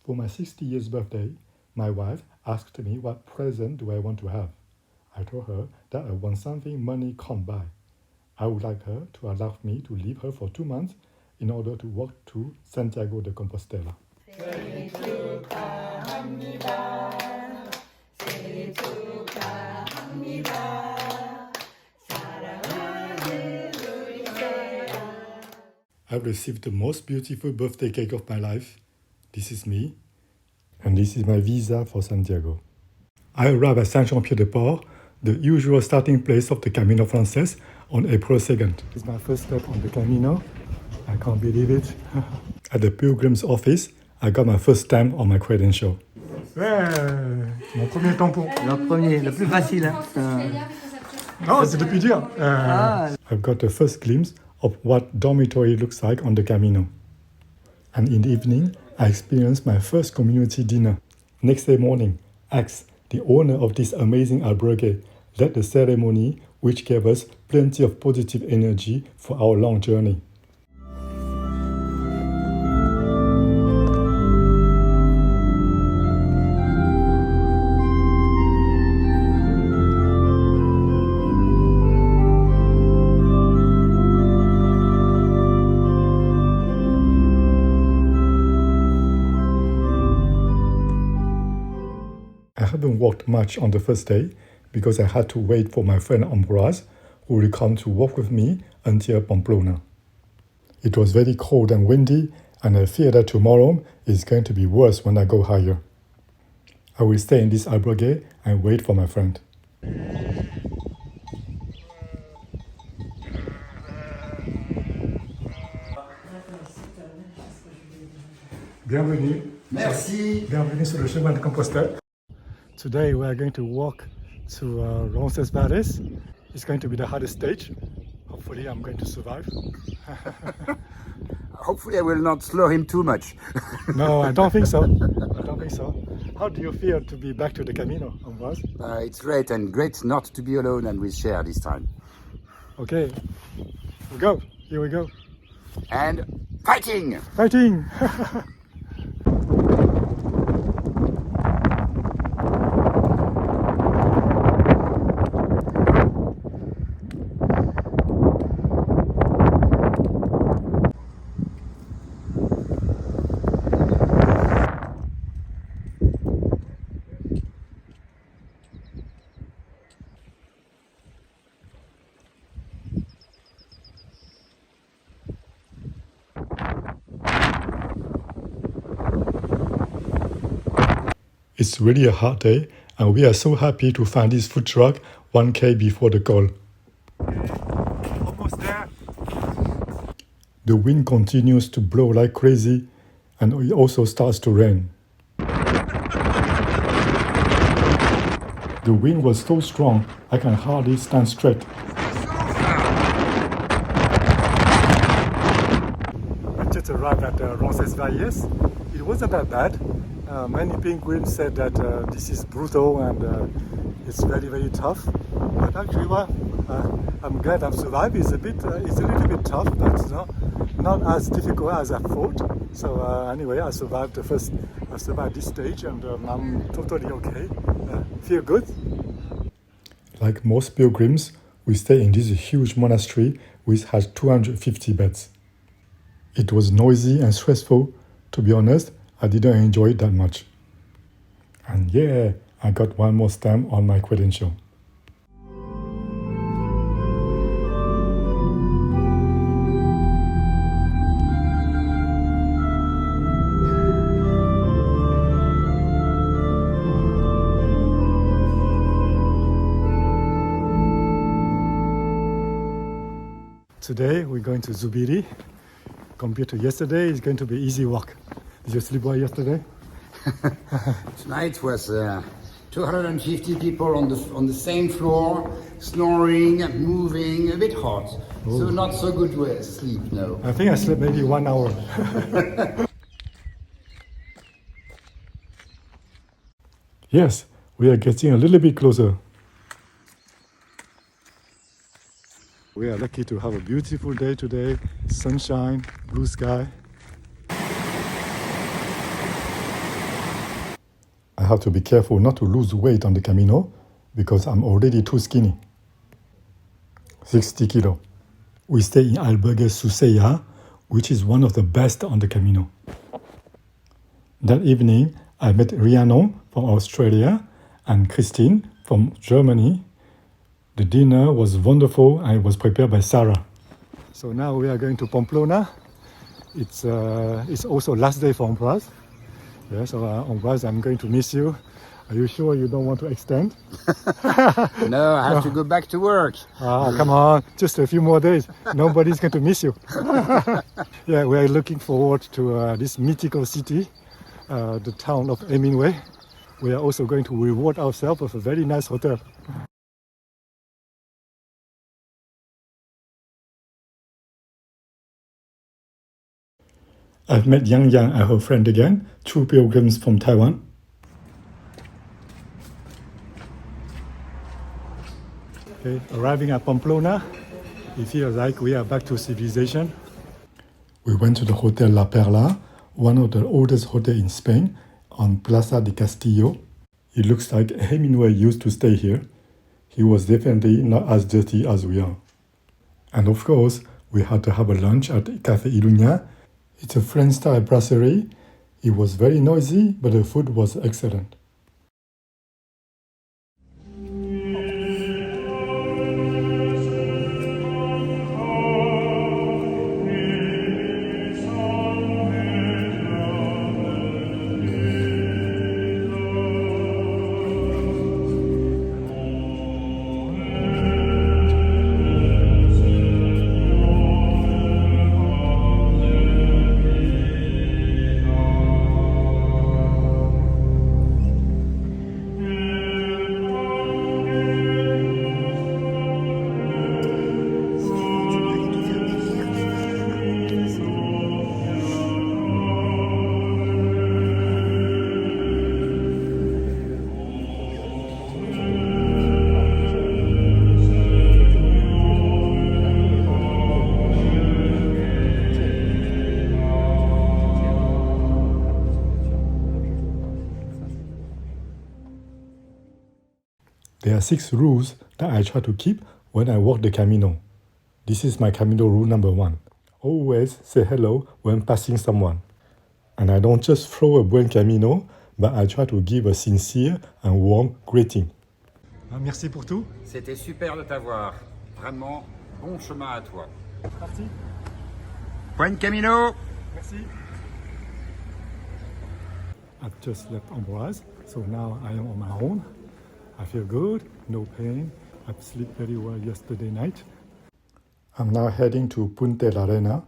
For my 60 years birthday, my wife asked me what present do I want to have. I told her that I want something money can't buy. I would like her to allow me to leave her for 2 months in order to walk to Santiago de Compostela. I received the most beautiful birthday cake of my life. This is me, and this is my visa for Santiago. I arrived at Saint-Jean-Pied-de-Port, the usual starting place of the Camino Francés, on April 2nd. It's my first step on the Camino. I can't believe it. At the pilgrims office, I got my first stamp on my credential. Ouais, mon premier tampon. Le premier, le plus facile. Non, c'est le plus dur. I've got the first glimpse of what dormitory looks like on the Camino. And in the evening, I experienced my first community dinner. Next day morning, Axe, the owner of this amazing albergue, led the ceremony, which gave us plenty of positive energy for our long journey. I haven't walked much on the first day because I had to wait for my friend Ambroise, who will come to walk with me until Pamplona. It was very cold and windy, and I fear that tomorrow is going to be worse when I go higher. I will stay in this albergue and wait for my friend. Bienvenue. Merci. Bienvenue sur le chemin de Compostelle. Today we are going to walk to Roncesvalles. It's going to be the hardest stage. Hopefully I'm going to survive. Hopefully I will not slow him too much. No, I don't think so. How do you feel to be back to the Camino, Ambroise? It's great, and great not to be alone and with Cher this time. Okay, we go. Here we go. And fighting! Fighting! It's really a hot day, and we are so happy to find this food truck 1K before the goal. Almost there. The wind continues to blow like crazy, and it also starts to rain. The wind was so strong, I can hardly stand straight. I just arrived at Roncesvalles. It wasn't that bad. Many pilgrims said that this is brutal and it's very, very tough. But actually, I'm glad I've survived. It's a little bit tough, but not as difficult as I thought. So anyway, I survived this stage, and I'm totally okay. Feel good. Like most pilgrims, we stay in this huge monastery which has 250 beds. It was noisy and stressful. To be honest, I didn't enjoy it that much. And yeah, I got one more stamp on my credential. Today we're going to Zubiri. Compared to yesterday, it's going to be easy walk. Did you sleep well yesterday? Tonight was 250 people on the same floor, snoring, moving, a bit hot. Ooh. So not so good sleep, no. I think I slept maybe 1 hour. Yes, we are getting a little bit closer. We are lucky to have a beautiful day today. Sunshine, blue sky. have to be careful not to lose weight on the Camino because I'm already too skinny. 60 kilo. We stay in Albergue Susseya, which is one of the best on the Camino. That evening, I met Rhiannon from Australia and Christine from Germany. The dinner was wonderful and it was prepared by Sarah. So now we are going to Pamplona. It's also last day for Ambroise. Yeah, so Ambroise, I'm going to miss you. Are you sure you don't want to extend? No, I have to go back to work. Come on, just a few more days. Nobody's going to miss you. Yeah, we are looking forward to this mythical city, the town of Hemingway. We are also going to reward ourselves with a very nice hotel. I've met Yang Yang and her friend again, two pilgrims from Taiwan. Okay, arriving at Pamplona, it feels like we are back to civilization. We went to the Hotel La Perla, one of the oldest hotels in Spain, on Plaza de Castillo. It looks like Hemingway used to stay here. He was definitely not as dirty as we are. And of course, we had to have a lunch at Café Iluña. It's a French-style brasserie. It was very noisy, but the food was excellent. There are 6 rules that I try to keep when I walk the Camino. This is my Camino rule number 1. Always say hello when passing someone. And I don't just throw a buen Camino, but I try to give a sincere and warm greeting. Merci pour tout. C'était super de t'avoir. Vraiment, bon chemin à toi. Merci. Buen Camino! Merci. I've just left Ambroise, so now I am on my own. I feel good, no pain. I've slept very well yesterday night. I'm now heading to Punta la Arena.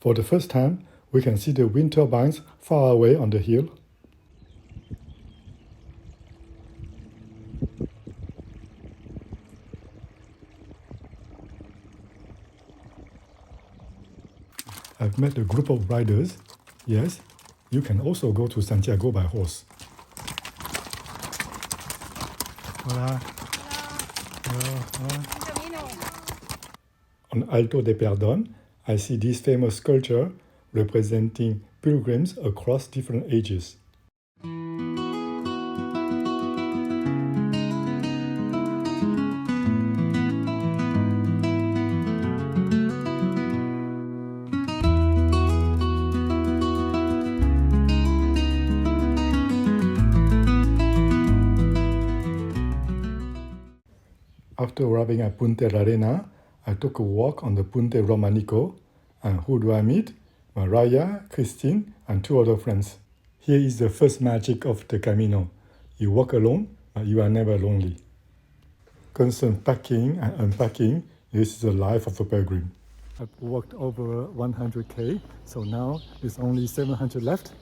For the first time, we can see the wind turbines far away on the hill. I've met a group of riders. Yes, you can also go to Santiago by horse. Hola. Hola. On Alto de Perdón, I see this famous sculpture representing pilgrims across different ages. After arriving at Punta la Arena, I took a walk on the Punta Romanico, and who do I meet? Mariah, Christine, and 2 other friends. Here is the first magic of the Camino. You walk alone, but you are never lonely. Constant packing and unpacking, this is the life of a pilgrim. I've walked over 100k, so now there's only 700 left.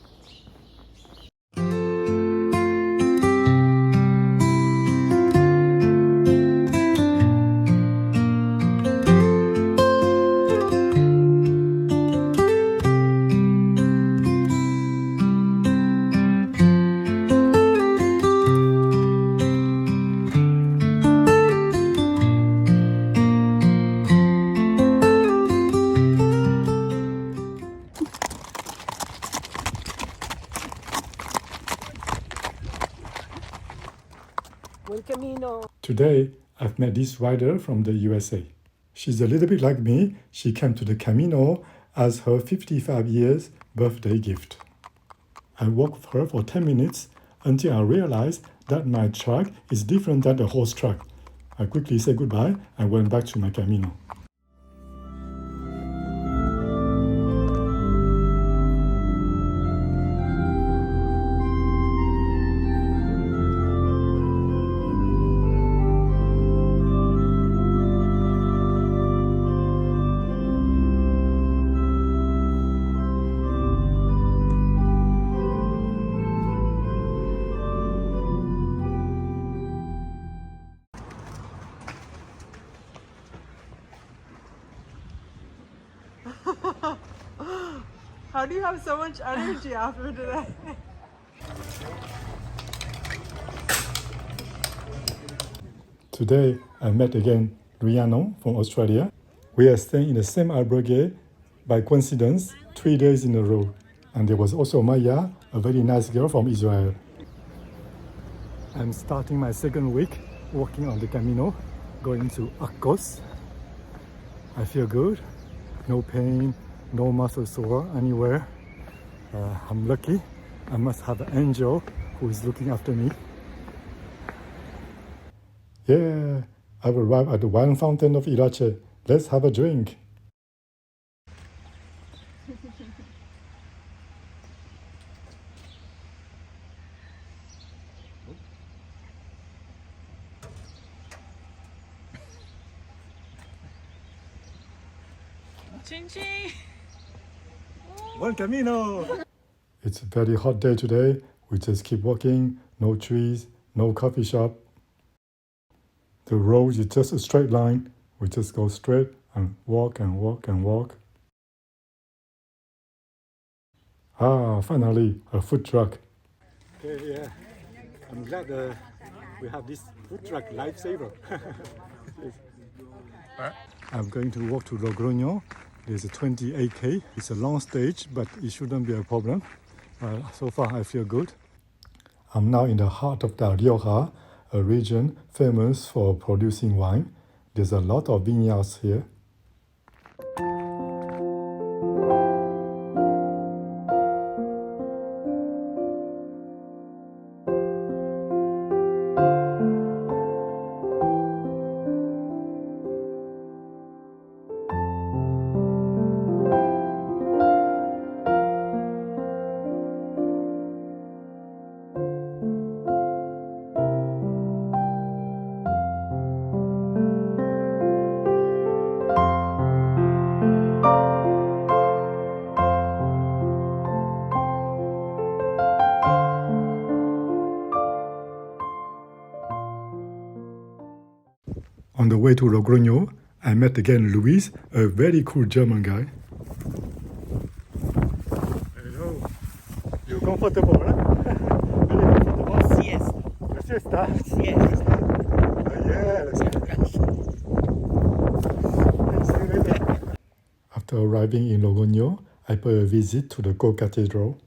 Camino. Today, I've met this rider from the USA. She's a little bit like me. She came to the Camino as her 55 years birthday gift. I walked with her for 10 minutes until I realized that my truck is different than the horse truck. I quickly said goodbye and went back to my Camino. How do you have so much energy after today? Today, I met again Rhiannon from Australia. We are staying in the same albergue by coincidence 3 days in a row. And there was also Maya, a very nice girl from Israel. I'm starting my second week walking on the Camino, going to Arcos. I feel good, no pain, no muscle sore anywhere. I'm lucky. I must have an angel who is looking after me. Yeah, I've arrived at the wine fountain of Irache. Let's have a drink. Ching ching! Buen camino! It's a very hot day today. We just keep walking, no trees, no coffee shop. The road is just a straight line. We just go straight and walk and walk and walk. Ah, finally, a food truck. Okay, yeah. I'm glad we have this food truck lifesaver. I'm going to walk to Logroño. There's a 28k. It's a long stage, but it shouldn't be a problem. So far, I feel good. I'm now in the heart of the Rioja, a region famous for producing wine. There's a lot of vineyards here. On the way to Logroño, I met again Luis, a very cool German guy. Hello. You're comfortable, right? Very comfortable. Siesta. La siesta. Siesta. Yes. See you later. After arriving in Logroño, I paid a visit to the cathedral.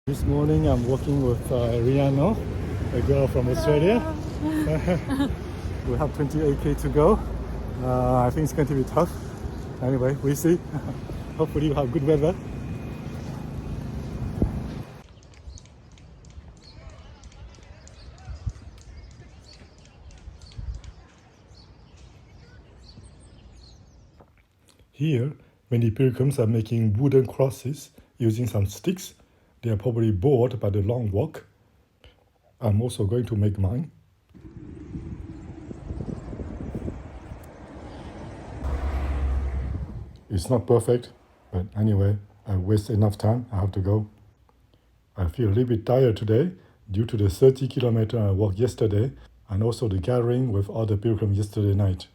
This morning I'm walking with Rihanna, a girl from Australia. We have 28k to go. I think it's going to be tough. Anyway, we'll see. Hopefully we'll have good weather. Here, many pilgrims are making wooden crosses using some sticks. They are probably bored by the long walk. I'm also going to make mine. It's not perfect, but anyway, I wasted enough time. I have to go. I feel a little bit tired today due to the 30 kilometer I walked yesterday and also the gathering with other pilgrims yesterday night.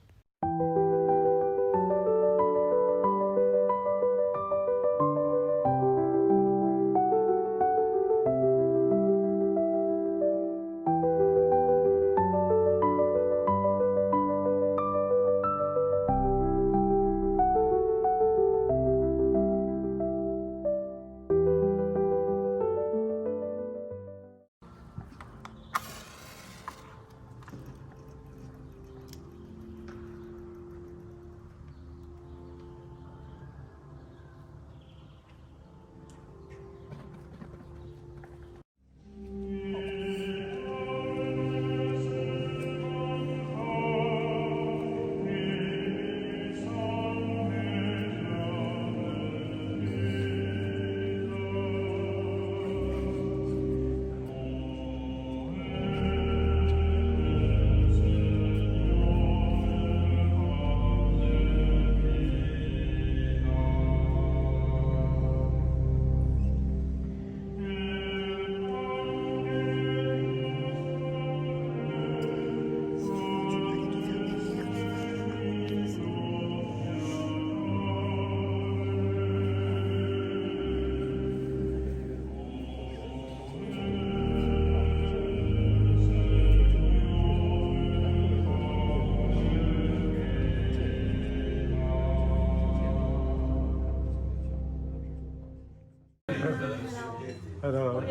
Hello.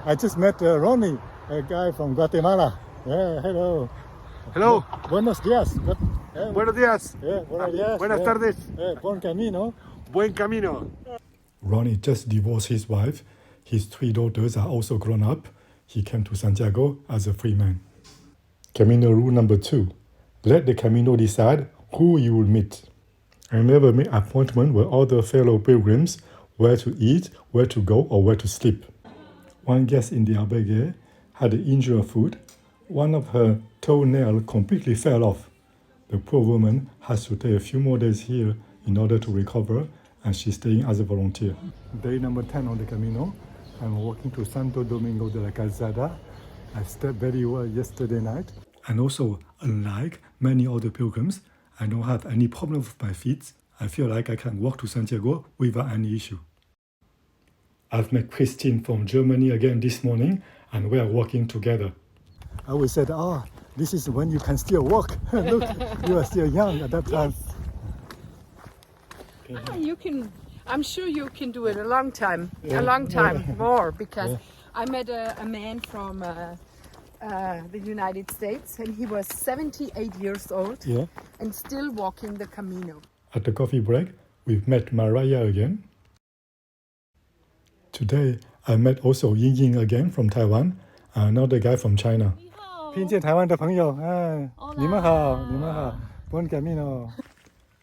I just met Ronnie, a guy from Guatemala. Yeah, hello. Hello. Buenos días. Buenos días. Buenos días. Buenas tardes. Buen camino. Buen camino. Ronnie just divorced his wife. His 3 daughters are also grown up. He came to Santiago as a free man. Camino rule number 2. Let the Camino decide who you will meet. I never make appointment with other fellow pilgrims where to eat, where to go, or where to sleep. One guest in the albergue had an injured foot. One of her toenails completely fell off. The poor woman has to stay a few more days here in order to recover, and she's staying as a volunteer. Day number 10 on the Camino. I'm walking to Santo Domingo de la Calzada. I slept very well yesterday night. And also, unlike many other pilgrims, I don't have any problem with my feet. I feel like I can walk to Santiago without any issue. I've met Christine from Germany again this morning, and we are walking together. I always said, this is when you can still walk. Look, you are still young at that time. You can, I'm sure you can do it a long time more, because I met a man from the United States, and he was 78 years old and still walking the Camino. At the coffee break, we've met Maria again. Today, I met also Ying Ying again from Taiwan, and another guy from China. 听见台湾的朋友，你们好，你们好， Buen camino.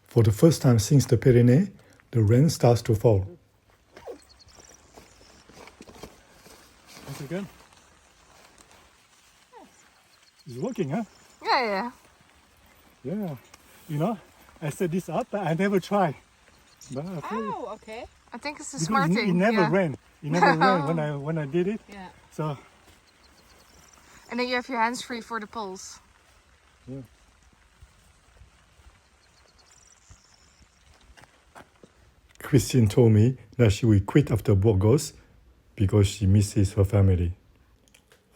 For the first time since the Pyrenees, the rain starts to fall. That's good. It's working, huh? Yeah. Yeah. You know, I set this up, but I never try. But I feel Okay. I think it's a because smart thing. it never rained. It never rained when I did it. Yeah. So And then you have your hands free for the poles. yeah. Christine told me that she will quit after Burgos because she misses her family.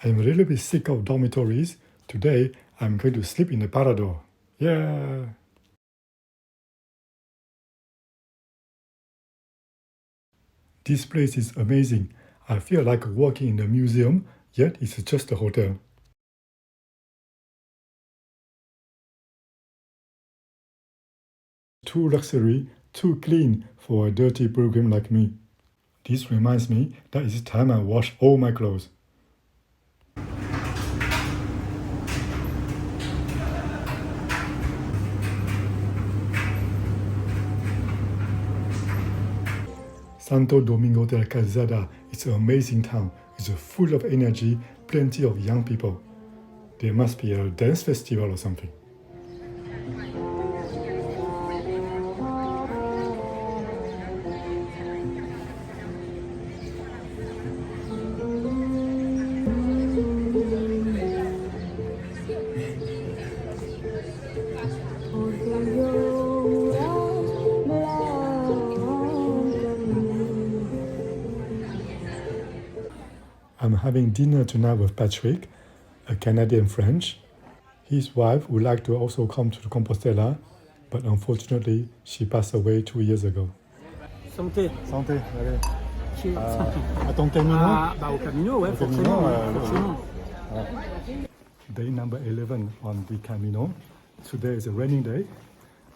I'm a little bit sick of dormitories. Today, I'm going to sleep in the Parador. Yeah. This place is amazing. I feel like walking in a museum, yet it's just a hotel. Too luxury, too clean for a dirty pilgrim like me. This reminds me that it's time I wash all my clothes. Santo Domingo de la Calzada is an amazing town. It's full of energy, plenty of young people. There must be a dance festival or something. I'm having dinner tonight with Patrick, a Canadian French. His wife would like to also come to Compostela, but unfortunately she passed away 2 years ago. Santé. Santé, allez. À ton Camino? Au Camino, ouais, Au forcément. Camino, forcément. Day number 11 on the Camino. Today is a raining day.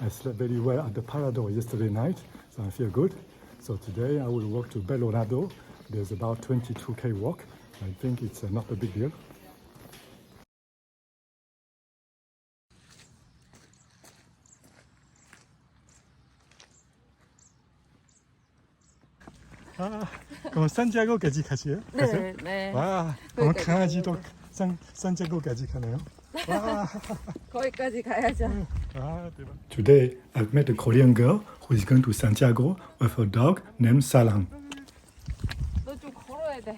I slept very well at the Parador yesterday night, so I feel good. So today I will walk to Belorado. There's about 22k walk. I think it's not a big deal. 그럼 산티아고까지 가세요? 네, 네. 와, 그럼 강아지도 산티아고까지 가네요. 와, 거기까지 가야죠. 아, 대박. Today I've met a Korean girl who is going to Santiago with her dog named Salang. 너 좀 걸어야 돼.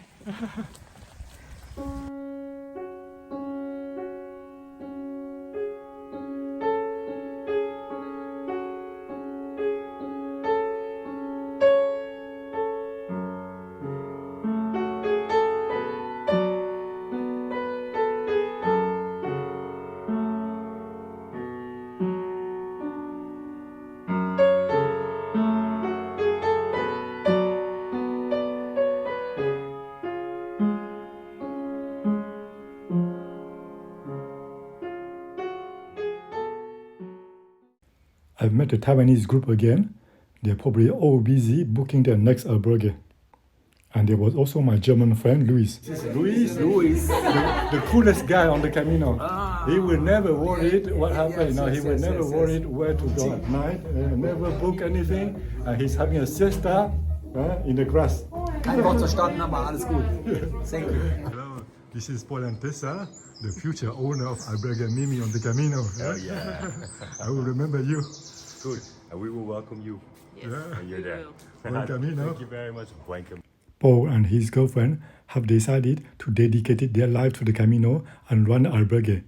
I've met the Taiwanese group again. They're probably all busy booking their next albergue. And there was also my German friend, Luis. This is Luis. The coolest guy on the Camino. He will never worry what happened. He will never worry where to go at night. Never book anything. He's having a siesta in the grass. Kein Wort verstanden, aber alles gut. Thank you. Hello, this is Paul and Tessa, the future owner of Albergue Mimi on the Camino. Oh, yeah. I will remember you. Good. And we will welcome you when you're there. Buen camino. Thank you very much. Buen camino. Paul and his girlfriend have decided to dedicate their life to the Camino and run albergue.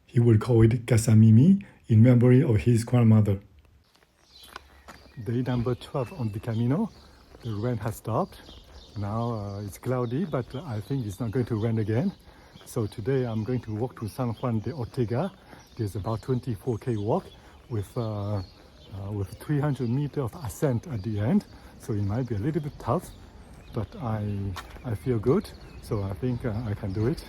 He will call it Casa Mimi in memory of his grandmother. Day number 12 on the Camino. The rain has stopped. Now it's cloudy, but I think it's not going to rain again. So today I'm going to walk to San Juan de Ortega. There's about 24k walk with 300 meters of ascent at the end. So it might be a little bit tough, but I feel good. So I think I can do it.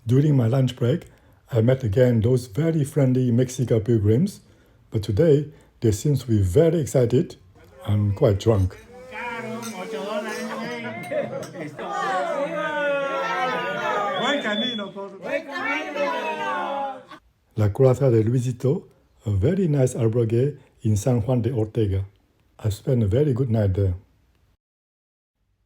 During my lunch break, I met again those very friendly Mexican pilgrims, but today they seem to be very excited and quite drunk. La Grata de Luisito, a very nice albergue in San Juan de Ortega. I spent a very good night there.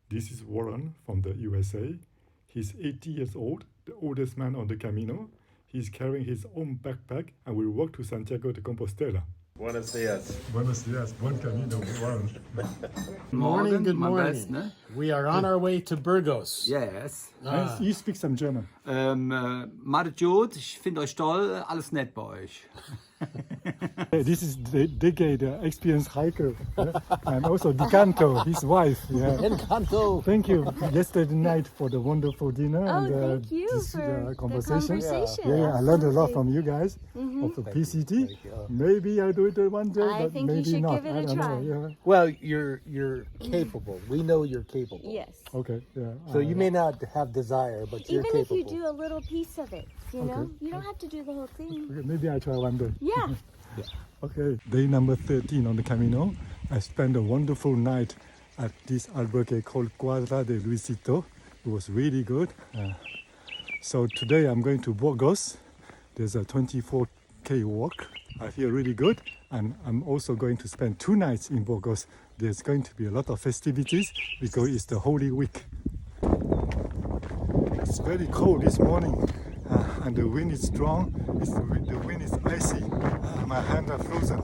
This is Warren from the USA. He's 80 years old, the oldest man on the Camino. He's carrying his own backpack and will walk to Santiago de Compostela. Buenos dias. Buenos dias, buen camino, Warren. Morning, good mein morning. Best, ne? We are on our way to Burgos. Yes. You speak some German. Madet Jod, ich finde euch toll, alles nett bei euch. This is Dege, the experienced hiker, and also Dicanto, his wife. Yeah. Encanto. Thank you yesterday night for the wonderful dinner and thank you this, for conversation. the conversation. Yeah, I learned a lot from you guys of the Thank you. PCT. Maybe I'll do it one day, I but think you maybe should not. give it I a don't try. know. Yeah. Well, you're capable. We know you're capable. Yes. Okay. Yeah. So you may not have desire, but you're Even capable. if you do a little piece of it, you know, you don't have to do the whole thing. Okay, maybe I try one day. Yeah. Okay, day number 13 on the Camino. I spent a wonderful night at this albergue called Cuadra de Luisito. It was really good. So today I'm going to Burgos. There's a 24k walk. I feel really good. And I'm also going to spend 2 nights in Burgos. There's going to be a lot of festivities because it's the Holy Week. It's very cold this morning. And the wind is strong, the wind is icy, my hands are frozen.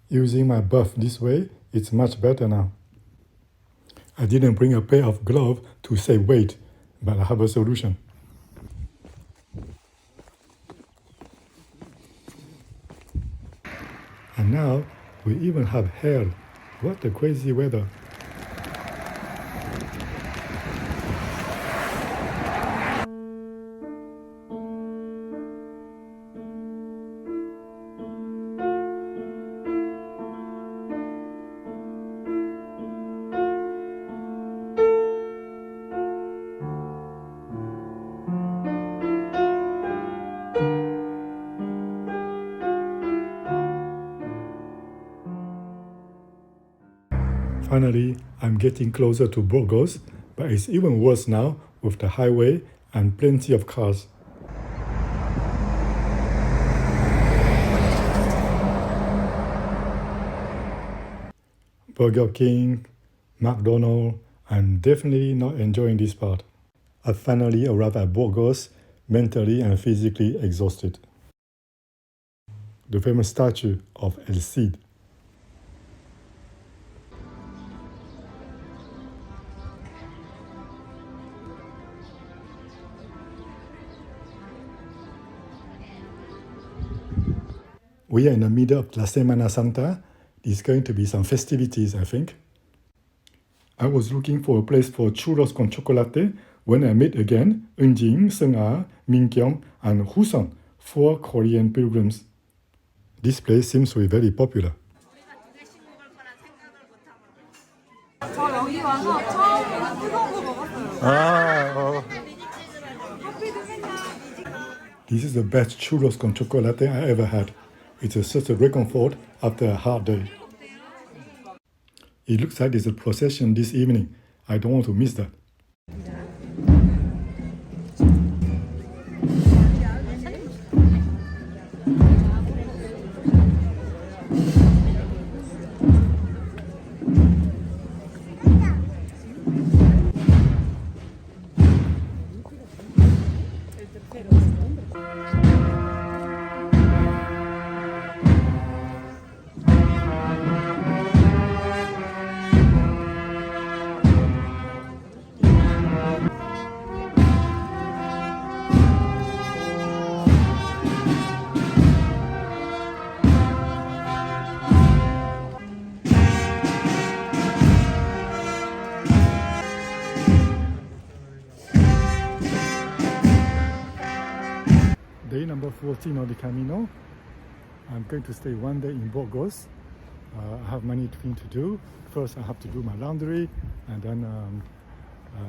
Using my buff this way, it's much better now. I didn't bring a pair of gloves to save weight, but I have a solution. And now we even have hail. What a crazy weather. Finally, I'm getting closer to Burgos, but it's even worse now with the highway and plenty of cars. Burger King, McDonald's, I'm definitely not enjoying this part. I finally arrived at Burgos, mentally and physically exhausted. The famous statue of El Cid. We are in the middle of La Semana Santa. There's going to be some festivities, I think. I was looking for a place for churros con chocolate when I met again Eunjing, Seung-ah, Min-kyung, and Huson, 4 Korean pilgrims. This place seems to be very popular. This is the best churros con chocolate I ever had. It's such a great comfort after a hard day. It looks like there's a procession this evening. I don't want to miss that. Day number 14 on the Camino. I'm going to stay 1 day in Burgos. I have many things to do. First I have to do my laundry, and then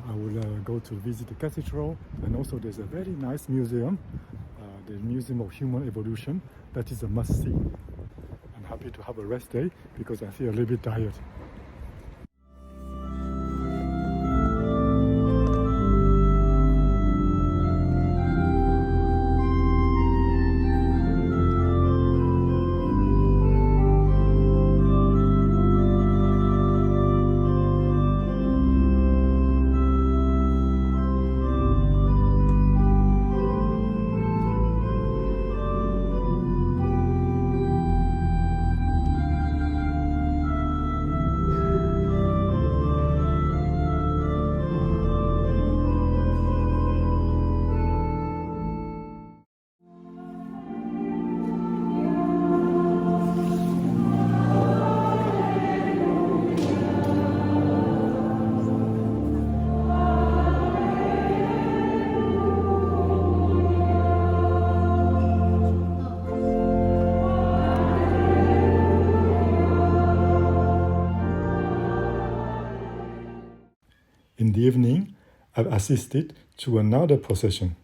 I will go to visit the cathedral, and also there's a very nice museum, the Museum of Human Evolution. That is a must-see. I'm happy to have a rest day because I feel a little bit tired. the evening, I've assisted to another procession.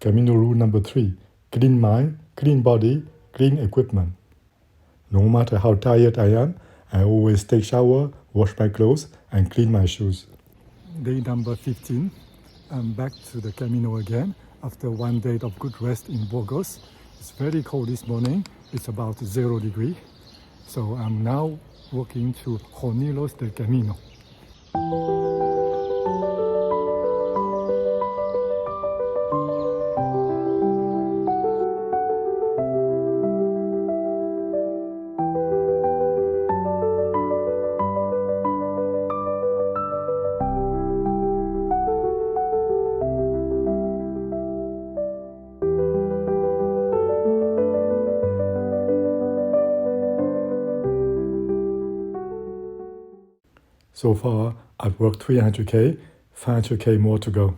Camino rule number 3, clean mind, clean body, clean equipment. No matter how tired I am, I always take shower, wash my clothes, and clean my shoes. Day number 15, I'm back to the Camino again after one day of good rest in Burgos. It's very cold this morning, it's about 0 degrees. So I'm now walking to Jornilos del Camino. So far, I've worked 300k, 500k more to go.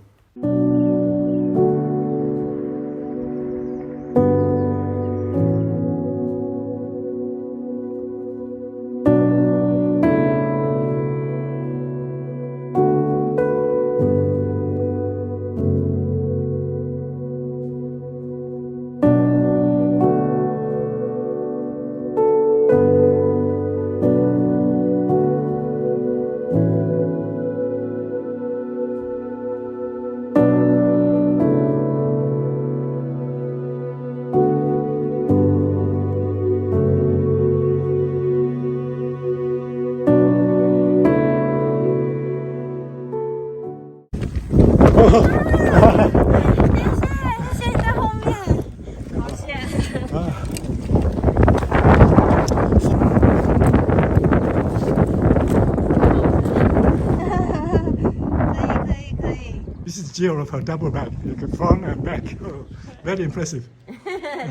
This is Jill of her double bag. You can front and back. Oh, very impressive.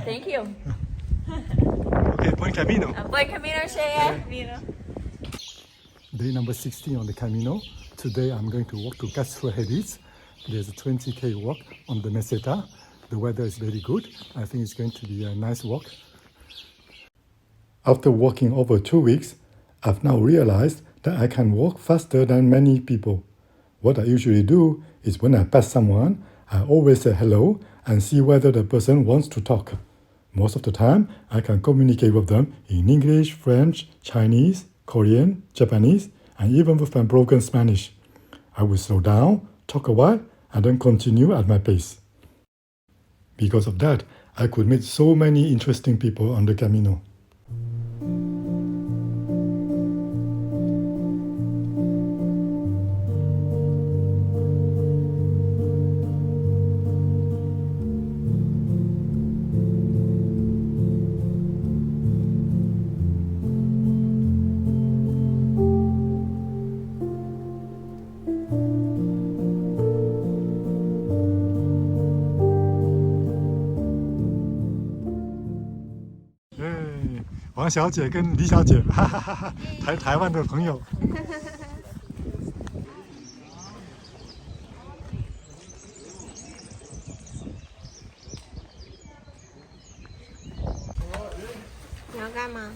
Thank you. Okay, buen camino. Buen camino, Shea. Day number 16 on the Camino. Today I'm going to walk to Finisterre. There's a 20k walk on the Meseta. The weather is very good. I think it's going to be a nice walk. After walking over 2 weeks, I've now realized that I can walk faster than many people. What I usually do is when I pass someone, I always say hello and see whether the person wants to talk. Most of the time, I can communicate with them in English, French, Chinese, Korean, Japanese, and even with my broken Spanish. I will slow down, talk a while, and then continue at my pace. Because of that, I could meet so many interesting people on the Camino. Hey, 王小姐跟李小姐，哈哈哈哈，台湾的朋友。你要干嘛？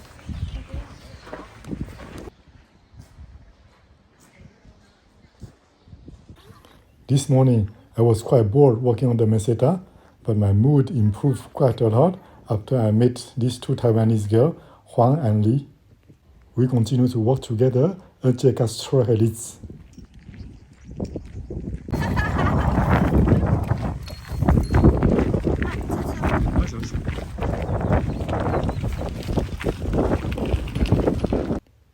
This morning, I was quite bored walking on the Meseta, but my mood improved quite a lot after I met these two Taiwanese girls, Huang and Li. We continue to walk together until Finisterre.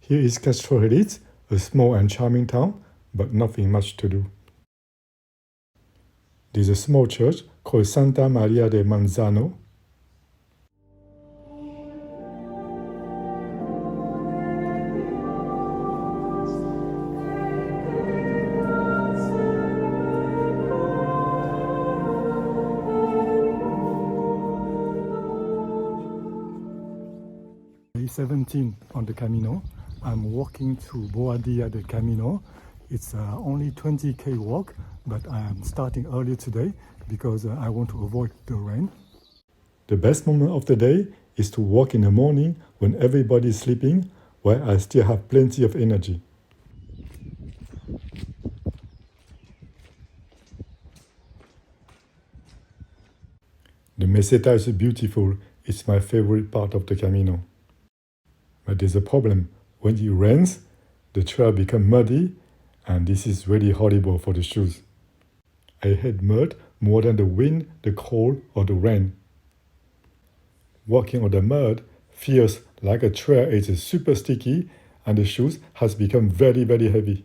Here is Castrojeriz, a small and charming town, but nothing much to do. There's a small church called Santa Maria de Manzano. Day 17 on the Camino. I'm walking to Boadilla del Camino. It's only 20k walk, but I am starting earlier today because I want to avoid the rain. The best moment of the day is to walk in the morning when everybody is sleeping, while I still have plenty of energy. The Meseta is beautiful. It's my favorite part of the Camino. But there's a problem. When it rains, the trail becomes muddy, and this is really horrible for the shoes. I hate mud more than the wind, the cold, or the rain. Walking on the mud feels like a trail is super sticky, and the shoes has become very, very heavy.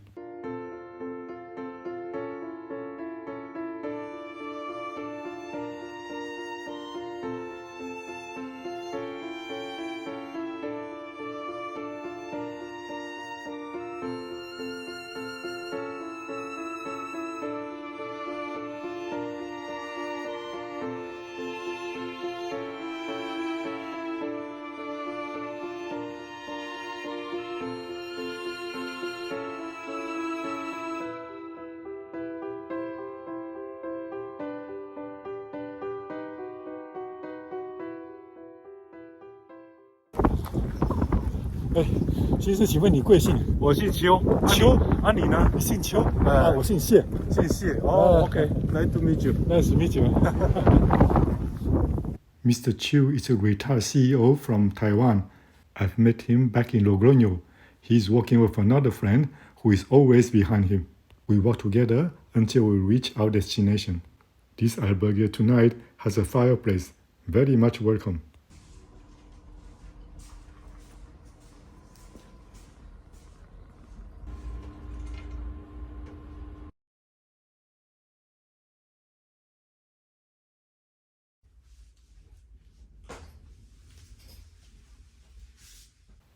哎，先生，请问你贵姓？我姓邱，邱啊你呢？你姓邱？啊，我姓谢。姓谢。哦，OK，nice to meet you. Nice to meet you. Mr. Chiu is a retired CEO from Taiwan. I've met him back in Logroño. He's working with another friend who is always behind him. We walk together until we reach our destination. This albergue tonight has a fireplace. Very much welcome.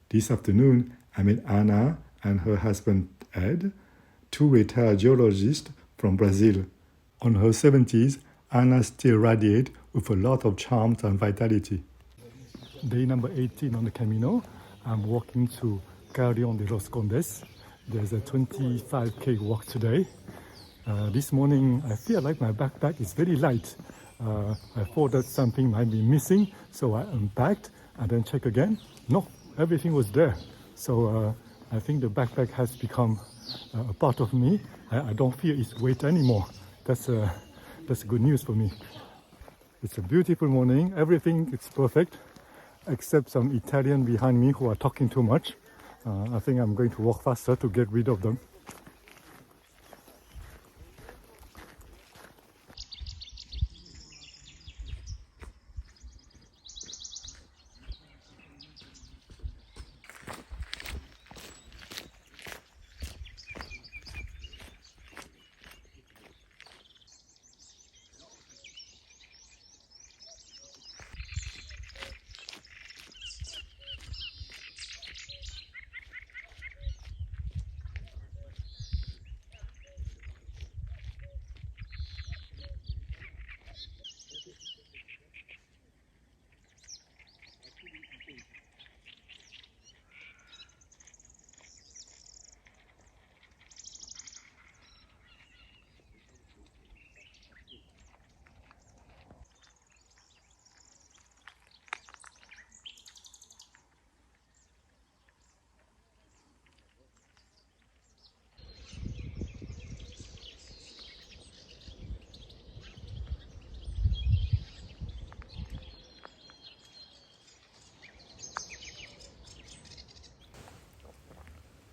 This afternoon, I met Anna and her husband Ed, two retired geologists from Brazil. On her 70s, Anna still radiates with a lot of charm and vitality. Day number 18 on the Camino. I'm walking to Carrion de los Condes. There's a 25k walk today. This morning, I feel like my backpack is very light. I thought that something might be missing, so I unpacked and then checked again. No, everything was there. So I think the backpack has become a part of me. I don't feel its weight anymore. That's good news for me. It's a beautiful morning. Everything is perfect, except some Italian behind me who are talking too much. I think I'm going to walk faster to get rid of them.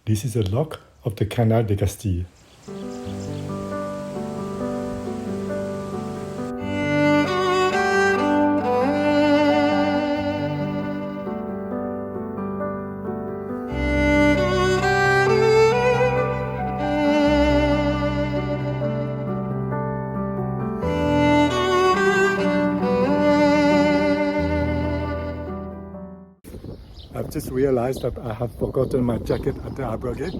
This is a lock of the Canal de Castille. just realized that I have forgotten my jacket at the albergue.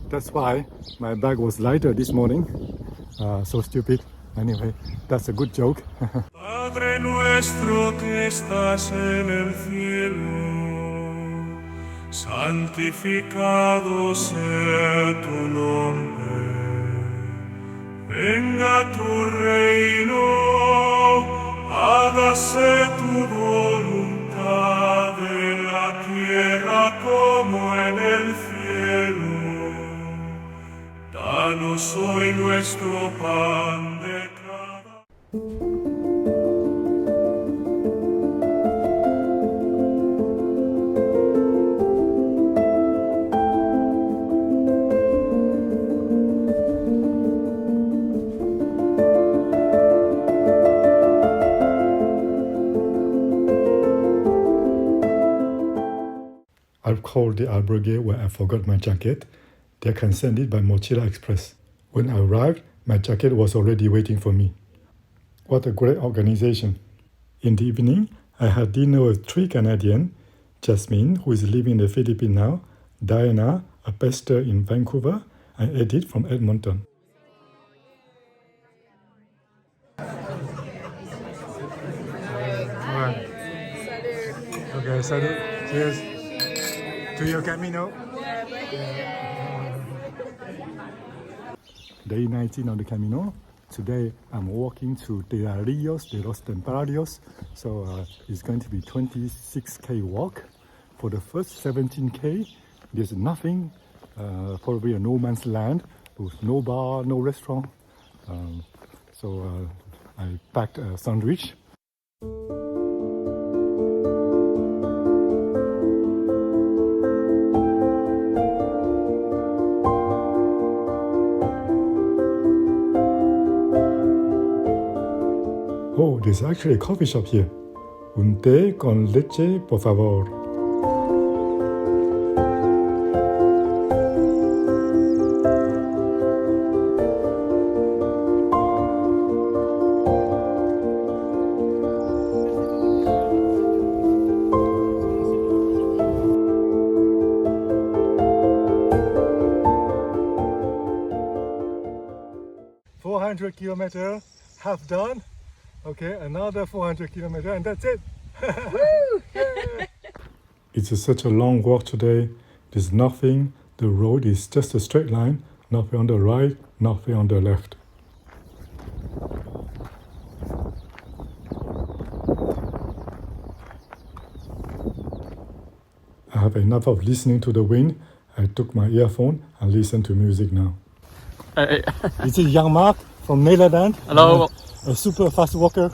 That's why my bag was lighter this morning. So stupid. Anyway, that's a good joke. Padre nuestro que estás en el cielo, santificado sea tu nombre. Venga tu reino, hágase tu voluntad en la tierra como en el cielo. Danos hoy nuestro pan de cada I've called the albergue where I forgot my jacket. They can send it by Mochila Express. When I arrived, my jacket was already waiting for me. What a great organization. In the evening, I had dinner with 3 Canadians, Jasmine, who is living in the Philippines now, Diana, a pastor in Vancouver, and Edith from Edmonton. Okay, salut. Cheers. To your Camino. Day 19 on the Camino. Today I'm walking to De Ríos de los Templarios. So it's going to be 26k walk. For the first 17k, there's nothing, probably a no man's land with no bar, no restaurant. So I packed a sandwich. Oh, there's actually a coffee shop here. Un té con leche, por favor. Kilometers, half done. Okay, another 400 kilometers, and that's it. Woo! It's such a long walk today. There's nothing. The road is just a straight line. Nothing on the right, nothing on the left. I have enough of listening to the wind. I took my earphone and listen to music now. This is young Mark from Netherlands. Hello. A super fast walker.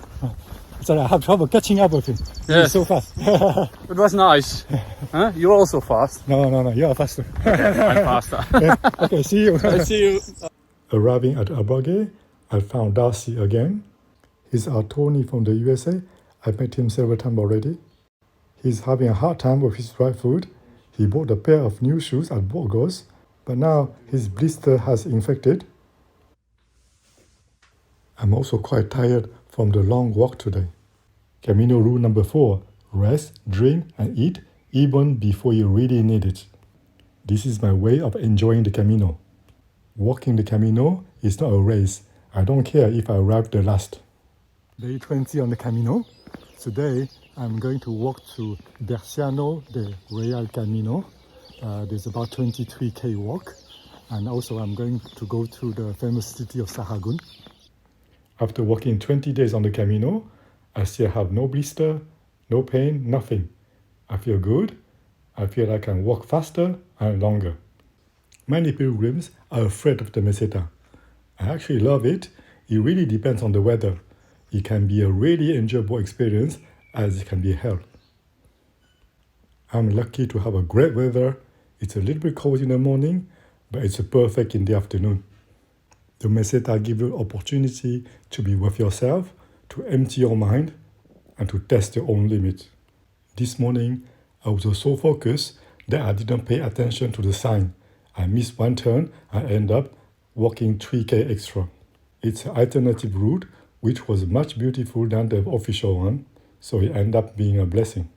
Sorry, I have trouble catching up with him. Yeah. He's so fast. It was nice. Huh? You're also fast. No, you're faster. I'm faster. Yeah. Okay, see you. I see you. Arriving at Albergue, I found Darcy again. He's our Tony from the USA. I've met him several times already. He's having a hard time with his right foot. He bought a pair of new shoes at Burgos, but now his blister has infected. I'm also quite tired from the long walk today. Camino rule number 4, rest, drink and eat even before you really need it. This is my way of enjoying the Camino. Walking the Camino is not a race. I don't care if I arrive the last. Day 20 on the Camino. Today I'm going to walk to Berciano de Real Camino. There's about 23k walk. And also I'm going to go to the famous city of Sahagún. After walking 20 days on the Camino, I still have no blister, no pain, nothing. I feel good. I feel I can walk faster and longer. Many pilgrims are afraid of the Meseta. I actually love it. It really depends on the weather. It can be a really enjoyable experience as it can be hell. I'm lucky to have a great weather. It's a little bit cold in the morning, but it's perfect in the afternoon. The Meseta gives you opportunity to be with yourself, to empty your mind, and to test your own limits. This morning, I was so focused that I didn't pay attention to the sign. I missed one turn and ended up walking 3k extra. It's an alternative route, which was much beautiful than the official one, so it ended up being a blessing.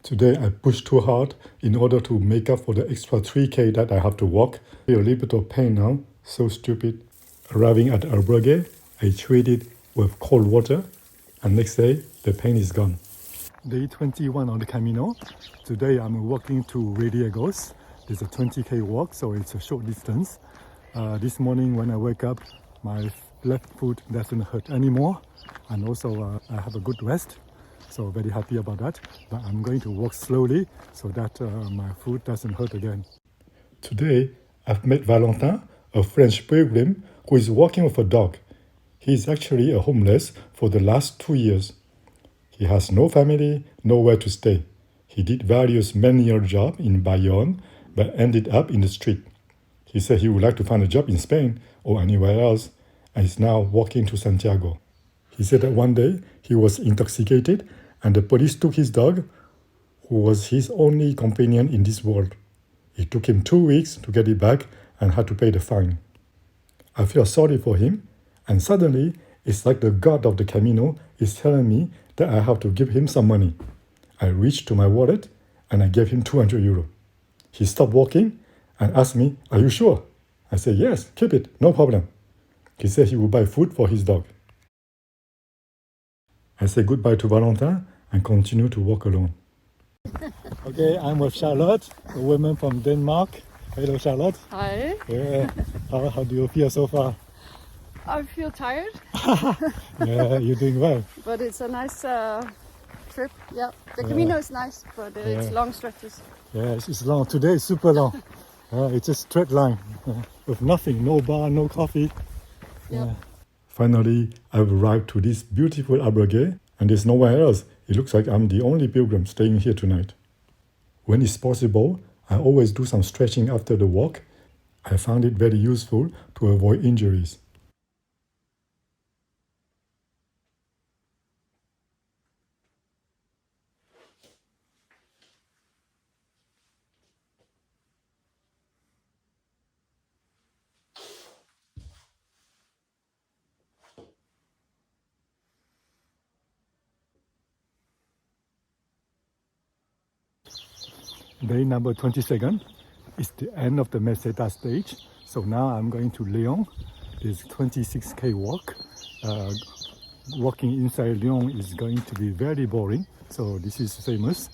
Today I pushed too hard in order to make up for the extra 3K that I have to walk. I feel a little bit of pain now, so stupid. Arriving at Albrecht, I treated with cold water, and next day the pain is gone. Day 21 on the Camino. Today I'm walking to Radiagos. There's a 20K walk, so it's a short distance. This morning when I wake up, my left foot doesn't hurt anymore, and also I have a good rest. So very happy about that. But I'm going to walk slowly so that my foot doesn't hurt again. Today I've met Valentin, a French pilgrim who is walking with a dog. He is actually a homeless for the last 2 years. He has no family, nowhere to stay. He did various manual jobs in Bayonne, but ended up in the street. He said he would like to find a job in Spain or anywhere else, and is now walking to Santiago. He said that one day he was intoxicated and the police took his dog, who was his only companion in this world. It took him 2 weeks to get it back and had to pay the fine. I feel sorry for him, and suddenly it's like the God of the Camino is telling me that I have to give him some money. I reached to my wallet and I gave him 200 euro. He stopped walking and asked me, "Are you sure?" I said, "Yes, keep it, no problem." He said he would buy food for his dog. I say goodbye to Valentin and continue to walk alone. Okay, I'm with Charlotte, a woman from Denmark. Hello, Charlotte. Hi. Yeah. How do you feel so far? I feel tired, Yeah, you're doing well. but it's a nice trip. Yeah, the Camino is nice, but it's long stretches. Yeah, it's long. Today is super long. It's a straight line with nothing, no bar, no coffee. Yep. Finally, I've arrived to this beautiful Albrecht, and there's nowhere else. It looks like I'm the only pilgrim staying here tonight. When it's possible, I always do some stretching after the walk. I found it very useful to avoid injuries. Day number 22 is the end of the Meseta stage. So now I'm going to León. There's 26K walk. Walking inside León is going to be very boring. So this is famous.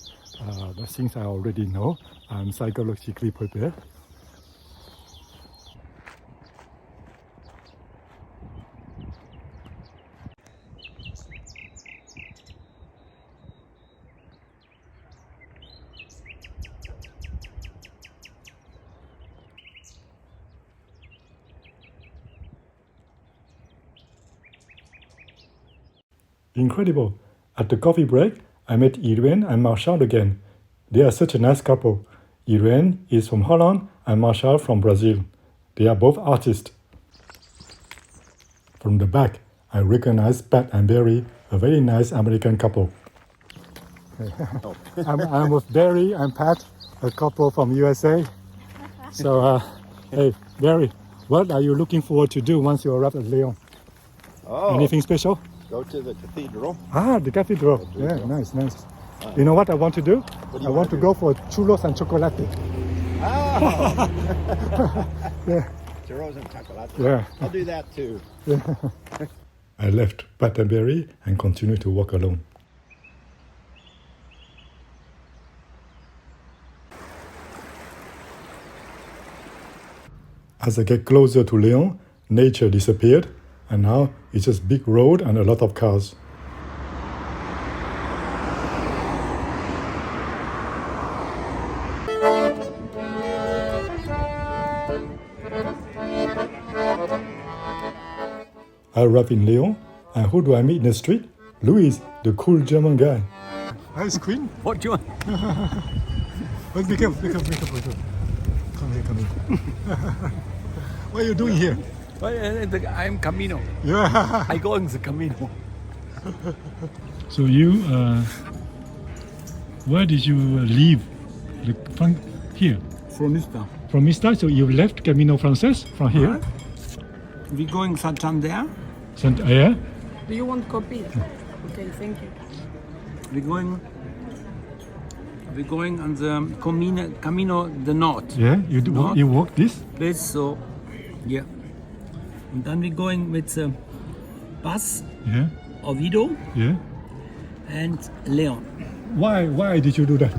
The things I already know. I'm psychologically prepared. Incredible! At the coffee break, I met Irene and Marshall again. They are such a nice couple. Irene is from Holland and Marshall from Brazil. They are both artists. From the back, I recognize Pat and Barry, a very nice American couple. I'm with Barry and Pat, a couple from USA. So, hey, Barry, what are you looking forward to do once you arrive at León? Oh. Anything special? Go to the cathedral. Ah, the cathedral. Yeah, nice. You know what I want to do? I want to go for churros and chocolate. Oh. Yeah. Churros and chocolate. Yeah. I'll do that too. I left Pat and Barry and continued to walk alone. As I get closer to León, nature disappeared, and now it's just big road and a lot of cars. I arrive in León, and who do I meet in the street? Louis, the cool German guy. Hi, Queen. What do you want? Be careful. Come here. What are you doing here? I'm Camino. Yeah. I go in the Camino. So you, where did you leave? From here? From Mista. From Mista? So you left Camino Francés from here? We going Santander. Yeah? Do you want copy? Okay, thank you. We going We're going on the Camino the North. Yeah, you walk this? This, so, yeah. And then we're going with the bus, Yeah, Oviedo yeah. and León. Why did you do that?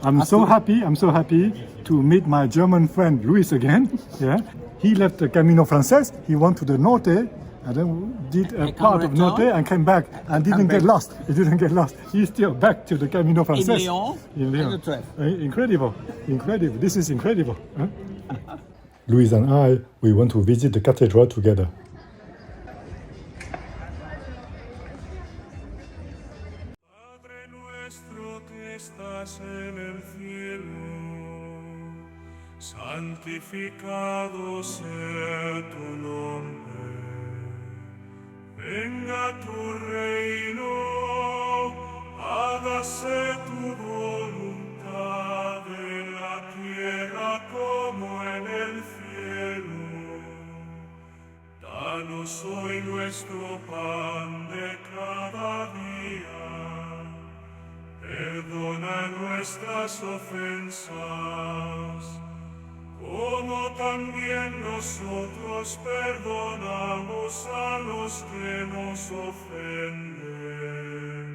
I'm so happy to meet my German friend Luis again. Yeah, he left the Camino Francés. He went to the Norte and then did a part of Norte and came back and didn't get lost. He didn't get lost. He's still back to the Camino Francés. In León. In León. Incredible. This is incredible. Huh? Luis and I, we went to visit the cathedral together. En el cielo, santificado sea tu nombre, venga tu reino, hágase tu voluntad en la tierra como en el cielo. Danos hoy nuestro pan de cada día. Perdona nuestras ofensas, como también nosotros perdonamos a los que nos ofenden.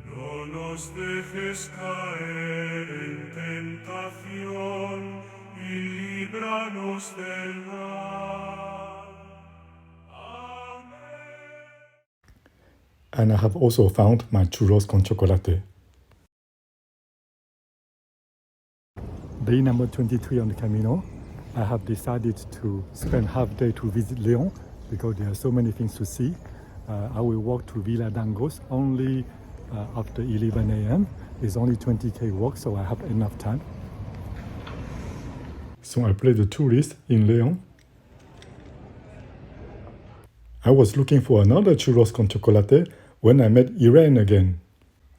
No nos dejes caer en tentación y líbranos del mal. And I have also found my churros con chocolate. Day number 23 on the Camino. I have decided to spend half day to visit León because there are so many things to see. I will walk to Villa Dangos only after 11 a.m. It's only 20k walk, so I have enough time. So I played the tourist in León. I was looking for another churros con chocolate when I met Irene again.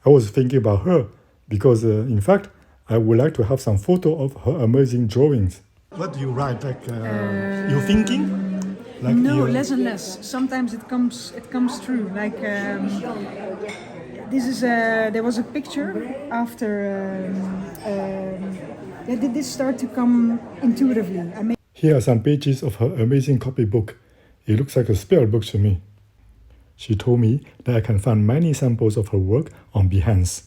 I was thinking about her because, in fact, I would like to have some photo of her amazing drawings. What do you write? Like you're thinking? Like no, less and less. Sometimes it comes true. Like this is there was a picture after. Did this start to come intuitively? Here are some pages of her amazing copybook. It looks like a spell book to me. She told me that I can find many samples of her work on Behance.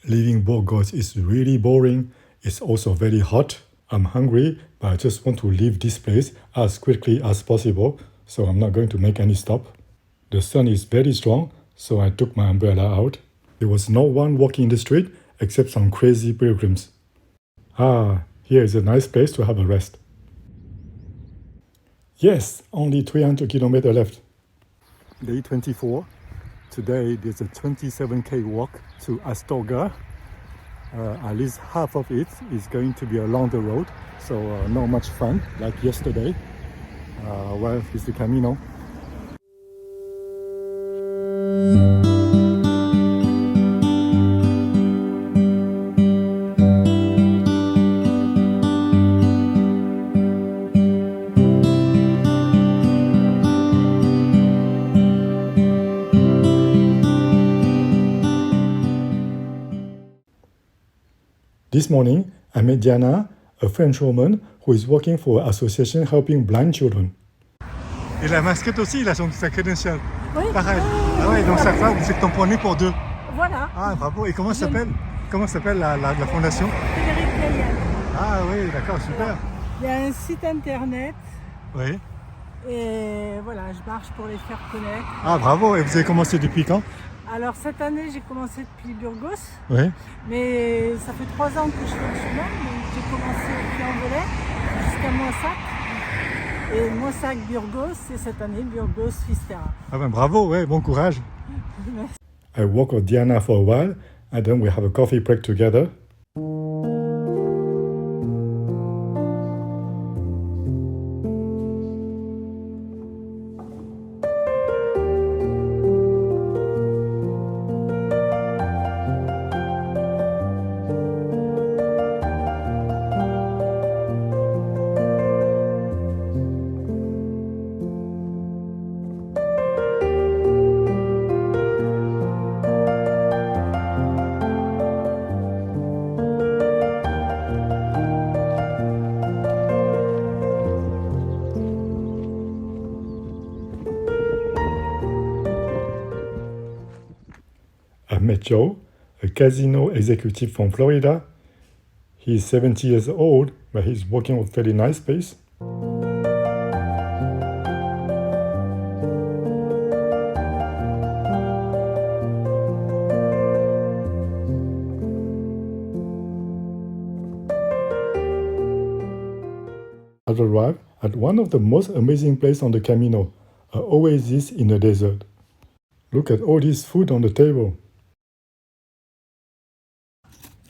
Leaving Burgos is really boring. It's also very hot. I'm hungry, but I just want to leave this place as quickly as possible, so I'm not going to make any stop. The sun is very strong, so I took my umbrella out. There was no one walking the street except some crazy pilgrims. Here is a nice place to have a rest. Yes, only 300 kilometers left. Day 24. Today there's a 27k walk to Astorga. At least half of it is going to be along the road, so not much fun like yesterday. Well, it's the Camino. This morning, I met Diana, a French woman who is working for an association helping blind children. Et la mascotte aussi, il a sa crédentiale. Oui. Pareil. Ah ouais, donc chaque fois, vous êtes tamponné pour deux. Voilà. Ah, bravo. Et comment s'appelle la fondation? Ah oui, d'accord, super. Il y a un site internet. Oui. Et voilà, je marche pour les faire connaître. Ah, bravo. Et vous avez commencé depuis quand? Alors cette année, j'ai commencé depuis Burgos. Oui. Mais ça fait 3 ans que je fais le chemin. Donc j'ai commencé depuis Anvelay jusqu'à Moissac. Et Moissac, Burgos, et cette année, Burgos, Fisterra. Ah ben bravo, ouais, bon courage. Merci. I walk with Diana for a while, and then we have a coffee break together. I met Joe, a casino executive from Florida. He's 70 years old, but he's working at a very nice place. I've arrived at one of the most amazing places on the Camino, an oasis in the desert. Look at all this food on the table.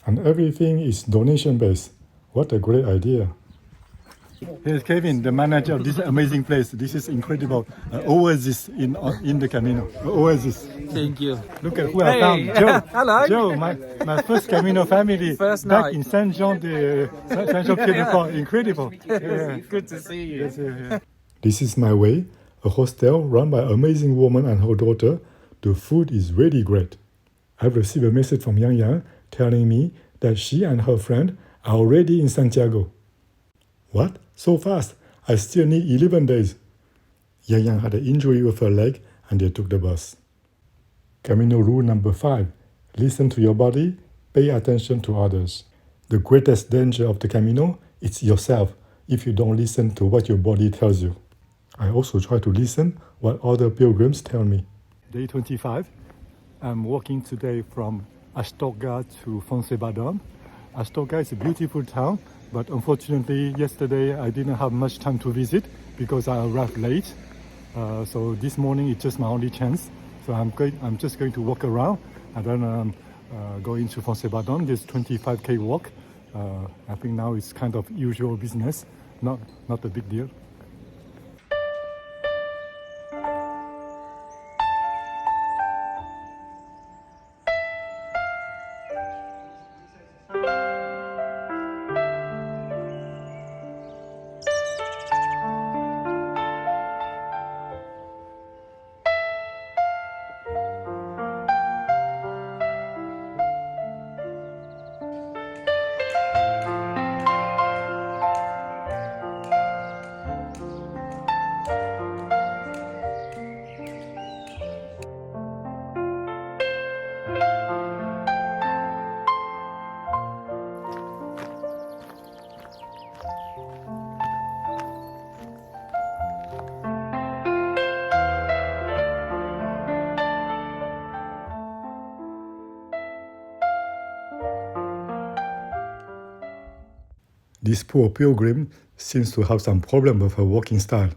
And everything is donation-based. What a great idea. Here's Kevin, the manager of this amazing place. This is incredible. Oasis in the Camino. Oasis. Thank you. Look at who I found. Joe. Hello. Joe, my first Camino family. First back night. in Saint-Jacques. Incredible. Yeah. Good to see you. Yes, yeah. This is my way, a hostel run by an amazing woman and her daughter. The food is really great. I've received a message from Yang Yang telling me that she and her friend are already in Santiago. What? So fast? I still need 11 days. Yang Yang had an injury with her leg and they took the bus. Camino rule number 5. Listen to your body, pay attention to others. The greatest danger of the Camino is yourself if you don't listen to what your body tells you. I also try to listen what other pilgrims tell me. Day 25. I'm walking today from Astorga to Ponferrada. Astorga is a beautiful town, but unfortunately yesterday I didn't have much time to visit because I arrived late. So this morning it's just my only chance. So I'm just going to walk around and then go into Ponferrada. This 25k walk. I think now it's kind of usual business, not a big deal. This poor pilgrim seems to have some problem with her walking style,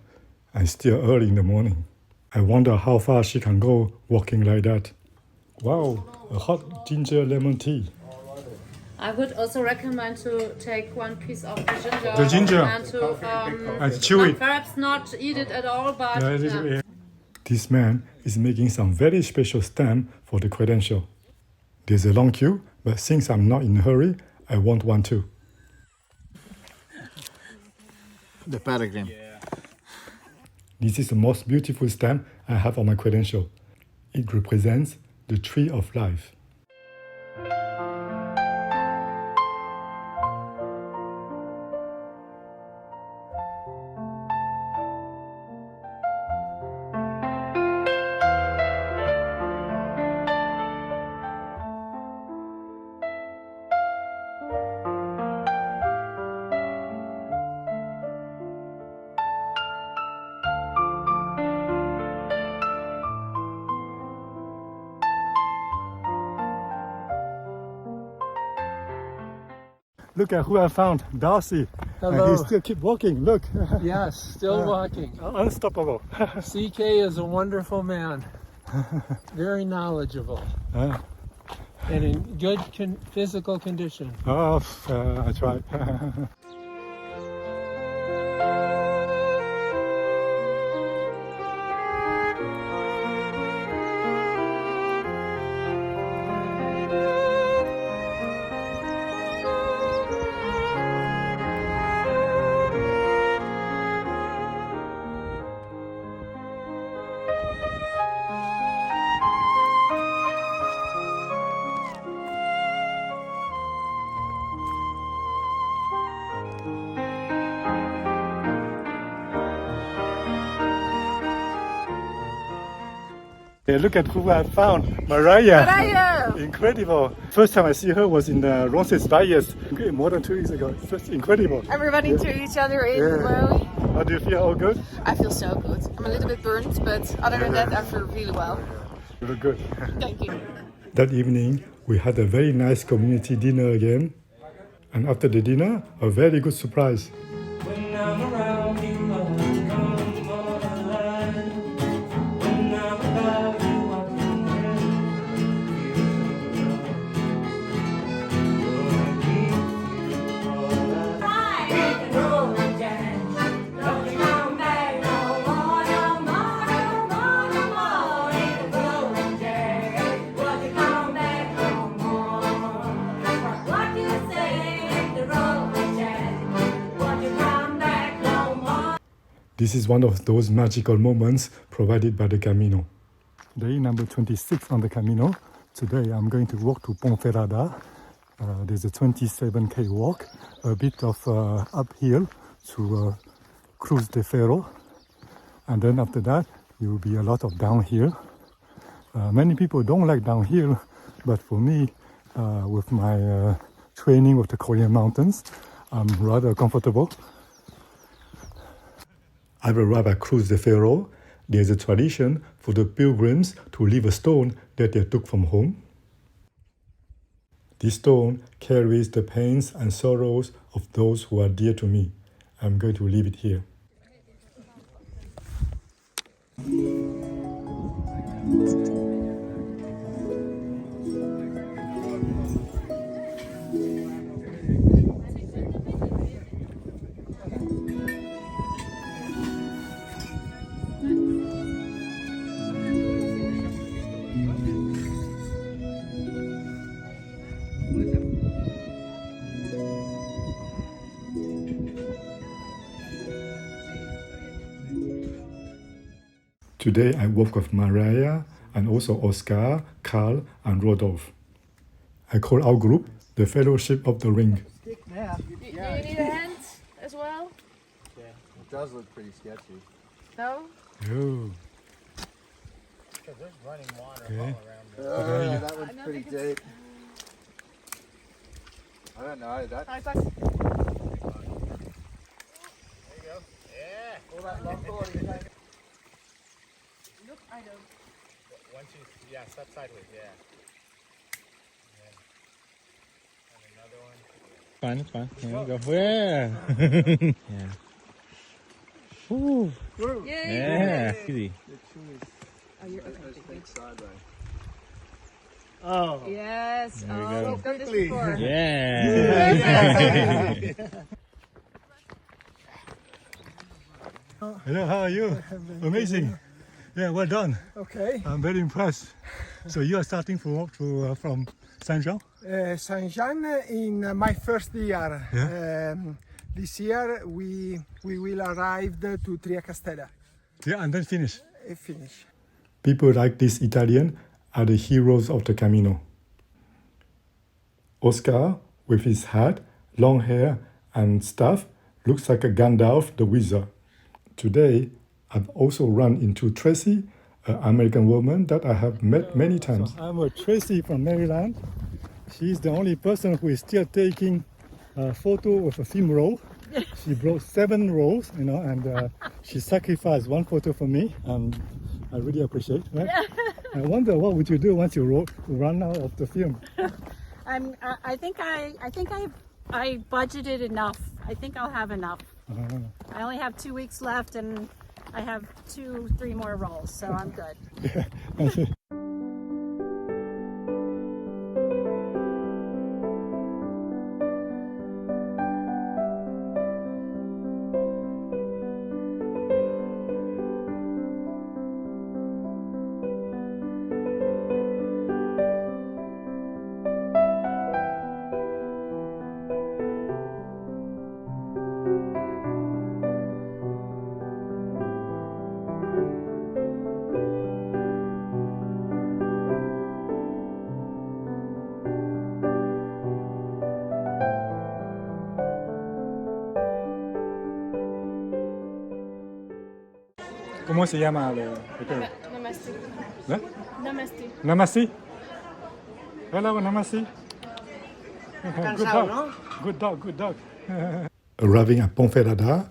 and it's still early in the morning. I wonder how far she can go walking like that. Wow, a hot ginger lemon tea. I would also recommend to take one piece of the ginger. The ginger. And to And chew it. perhaps not eat it at all, but yeah. This man is making some very special stamp for the credential. There's a long queue, but since I'm not in a hurry, I want one too. The pilgrim. This is the most beautiful stamp I have on my credential. It represents the tree of life. Look at who I found, Darcy. Hello. And he still keep walking, look. Yes, still walking. Unstoppable. CK is a wonderful man. Very knowledgeable. And in good physical condition. I tried. Hey, look at who I found, Mariah. Mariah! Incredible. First time I see her was in Roncesvalles more than 2 years ago. It's incredible. And we're running to each other in Yeah. How do you feel? All good? I feel so good. I'm a little bit burnt, but other than that, I feel really well. You look good. Thank you. That evening, we had a very nice community dinner again. And after the dinner, a very good surprise. When I'm around you, I wanna come alive. When I'm without you, I can never This is one of those magical moments provided by the Camino. Day number 26 on the Camino. Today I'm going to walk to Ponferrada. There's a 27k walk, a bit of uphill to Cruz de Ferro. And then after that, there will be a lot of downhill. Many people don't like downhill, but for me, with my training with the Korean mountains, I'm rather comfortable. I've arrived at Cruz de Ferro. There's a tradition for the pilgrims to leave a stone that they took from home. This stone carries the pains and sorrows of those who are dear to me. I'm going to leave it here. Today I walk with Mariah and also Oscar, Carl and Rodolphe. I call our group the Fellowship of the Ring. Do you need a hand as well? Yeah, it does look pretty sketchy. No? Oh. Because there's running water Okay. all around there. That one's pretty deep. I don't know. That. There you go. Yeah. All that long board. Look, I don't. Once you, yeah, step sideways, yeah. And another one. Fine, it's fine. There you go. Yeah. Yeah. Woo. Yay. Yeah. Easy. Oh, you're okay. Sideways. Oh. Yes. There we Oh, go. we've done this before. Yeah. Hello, how are you? Amazing. Yeah, well done. Okay. I'm very impressed. So you are starting from Saint-Jacques? Saint-Jacques in my first year. Yeah. This year we will arrive to Triacastella. Yeah, and then finish. Finish. People like this Italian are the heroes of the Camino. Oscar, with his hat, long hair and staff, looks like a Gandalf the Wizard. Today, I've also run into Tracy, an American woman that I have met many times. So I'm with Tracy from Maryland. She's the only person who is still taking a photo with a film roll. She brought 7 rolls, and she sacrificed 1 photo for me. I really appreciate it. Right? I wonder what would you do once you run out of the film. I think I budgeted enough. I think I'll have enough. I only have 2 weeks left, and I have 2-3 more rolls, so I'm good. Yeah, thank you. ¿Cómo se llama el hotel? Domestic. ¿Eh? Namaste. Namaste. Hello, namaste. Good dog. Good dog, good dog. Arriving at Ponferrada,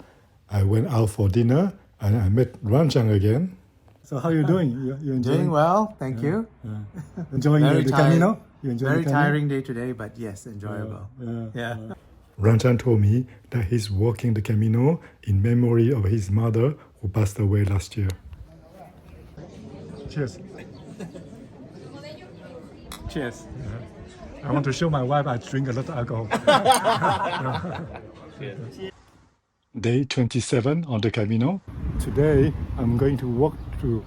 I went out for dinner and I met Ranjan again. So how are you doing? You enjoying? Doing well, thank you. Enjoying the Camino? You enjoying Very the Camino? tiring day today, but yes, enjoyable. Yeah. Ranjan told me that he's walking the Camino in memory of his mother who passed away last year. Cheers. Cheers. I want to show my wife I drink a lot of alcohol. Day 27 on the Camino. Today I'm going to walk through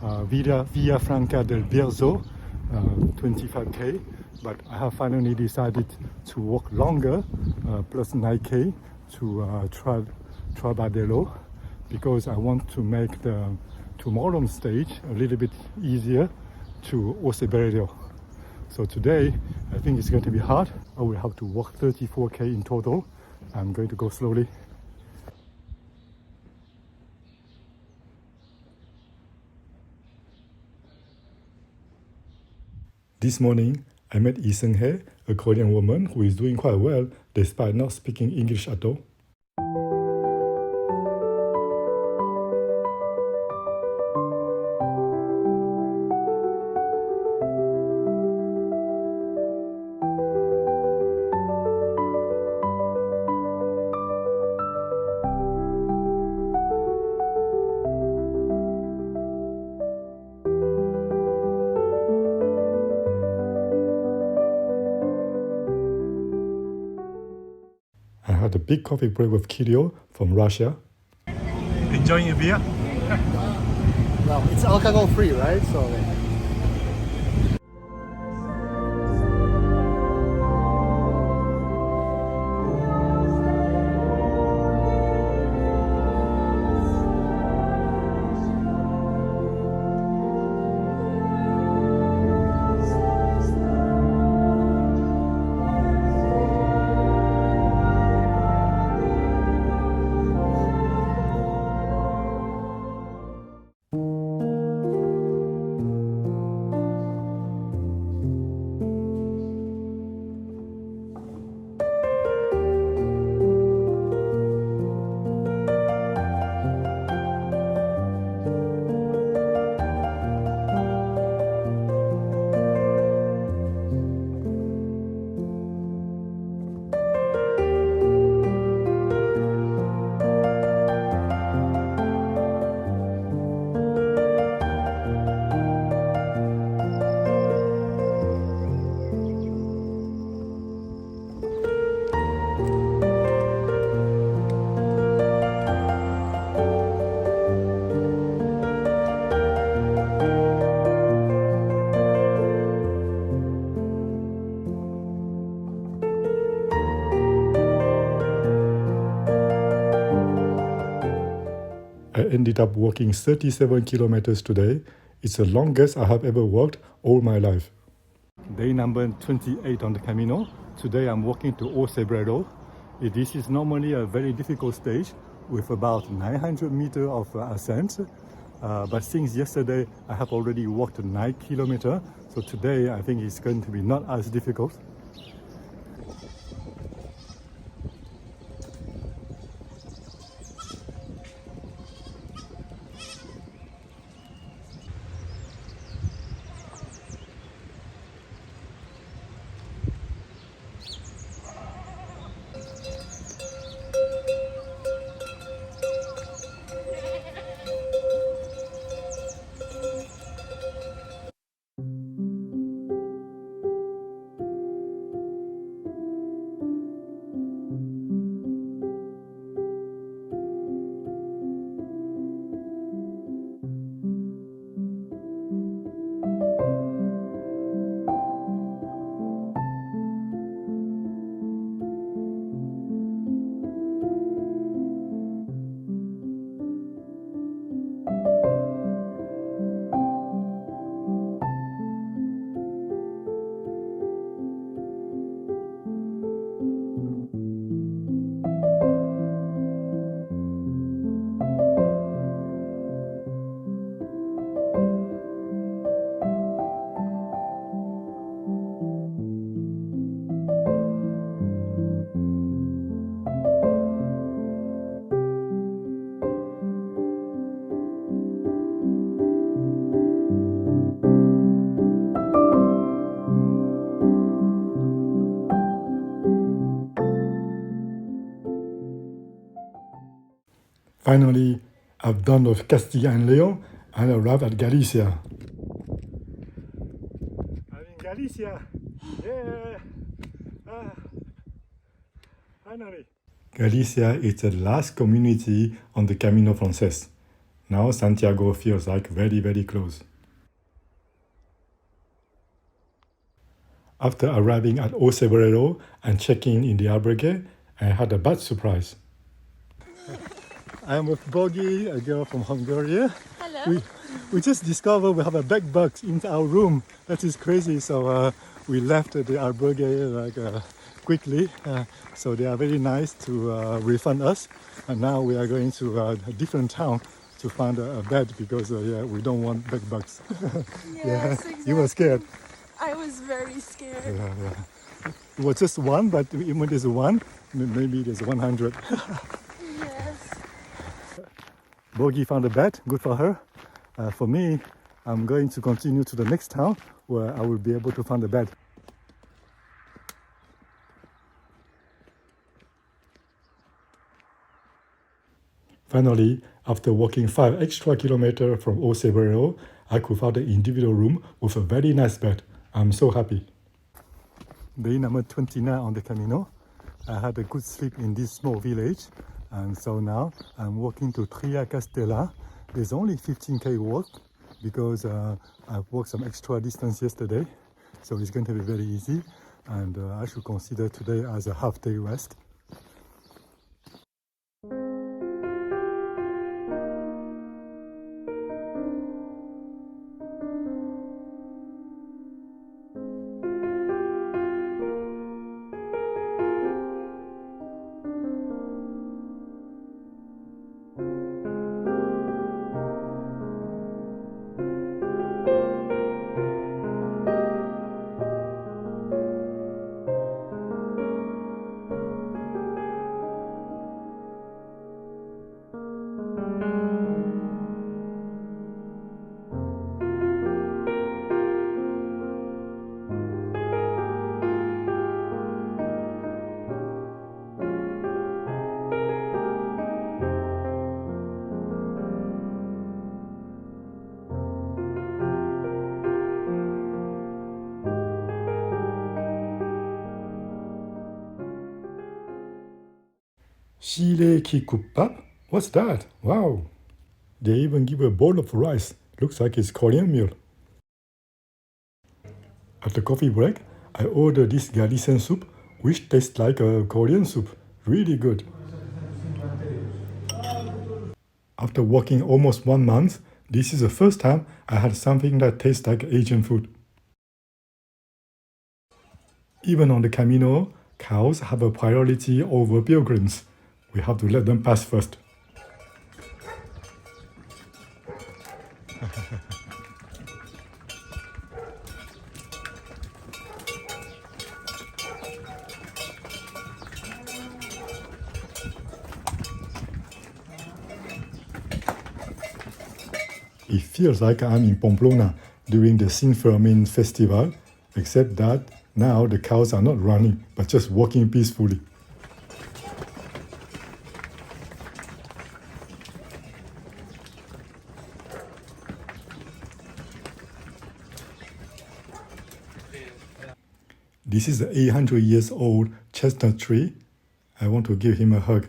Via Franca del Bierzo, 25k, but I have finally decided to walk longer, plus 9k to Trabadelo, because I want to make the tomorrow's stage a little bit easier to Oseberrio. So today I think it's going to be hard. I will have to walk 34k in total. I'm going to go slowly. This morning, I met Yi Seung-hye, a Korean woman who is doing quite well despite not speaking English at all. I had a big coffee break with Kirill from Russia. Enjoying a beer? Well, it's alcohol free, right? So. I ended up walking 37 kilometers today. It's the longest I have ever walked all my life. Day number 28 on the Camino. Today I'm walking to Oseberrio. This is normally a very difficult stage with about 900 meters of ascent. But since yesterday I have already walked 9 kilometers, so today I think it's going to be not as difficult. Finally, I've done with Castilla and León and arrived at Galicia. I'm in Galicia! Yeah! Finally! Galicia is the last community on the Camino Francés. Now Santiago feels like very, very close. After arriving at Oasis and checking in the albergue, I had a bad surprise. I'm with Bogi, a girl from Hungary. Hello. We just discovered we have a bed bug in our room. That is crazy. So we left the albergue quickly. So they are very nice to refund us. And now we are going to a different town to find a bed because we don't want bed bugs. Yes, exactly. You were scared. I was very scared. Yeah. It was just one, but even there's one, maybe there's 100. Yes. Bogi found a bed, good for her. For me, I'm going to continue to the next town where I will be able to find a bed. Finally, after walking 5 extra kilometers from Oasis, I could find an individual room with a very nice bed. I'm so happy. Day number 29 on the Camino. I had a good sleep in this small village, and so now I'm walking to Triacastela. There's only 15k walk because I've walked some extra distance yesterday, so it's going to be very easy, and I should consider today as a half-day rest. Chile qui coupe pape? What's that? Wow! They even give a bowl of rice. Looks like it's Korean meal. At the coffee break, I ordered this Galician soup, which tastes like a Korean soup. Really good. After walking almost 1 month, this is the first time I had something that tastes like Asian food. Even on the Camino, cows have a priority over pilgrims. We have to let them pass first. It feels like I'm in Pamplona during the Saint-Jacques festival, except that now the cows are not running, but just walking peacefully. This is an 800 years old chestnut tree. I want to give him a hug.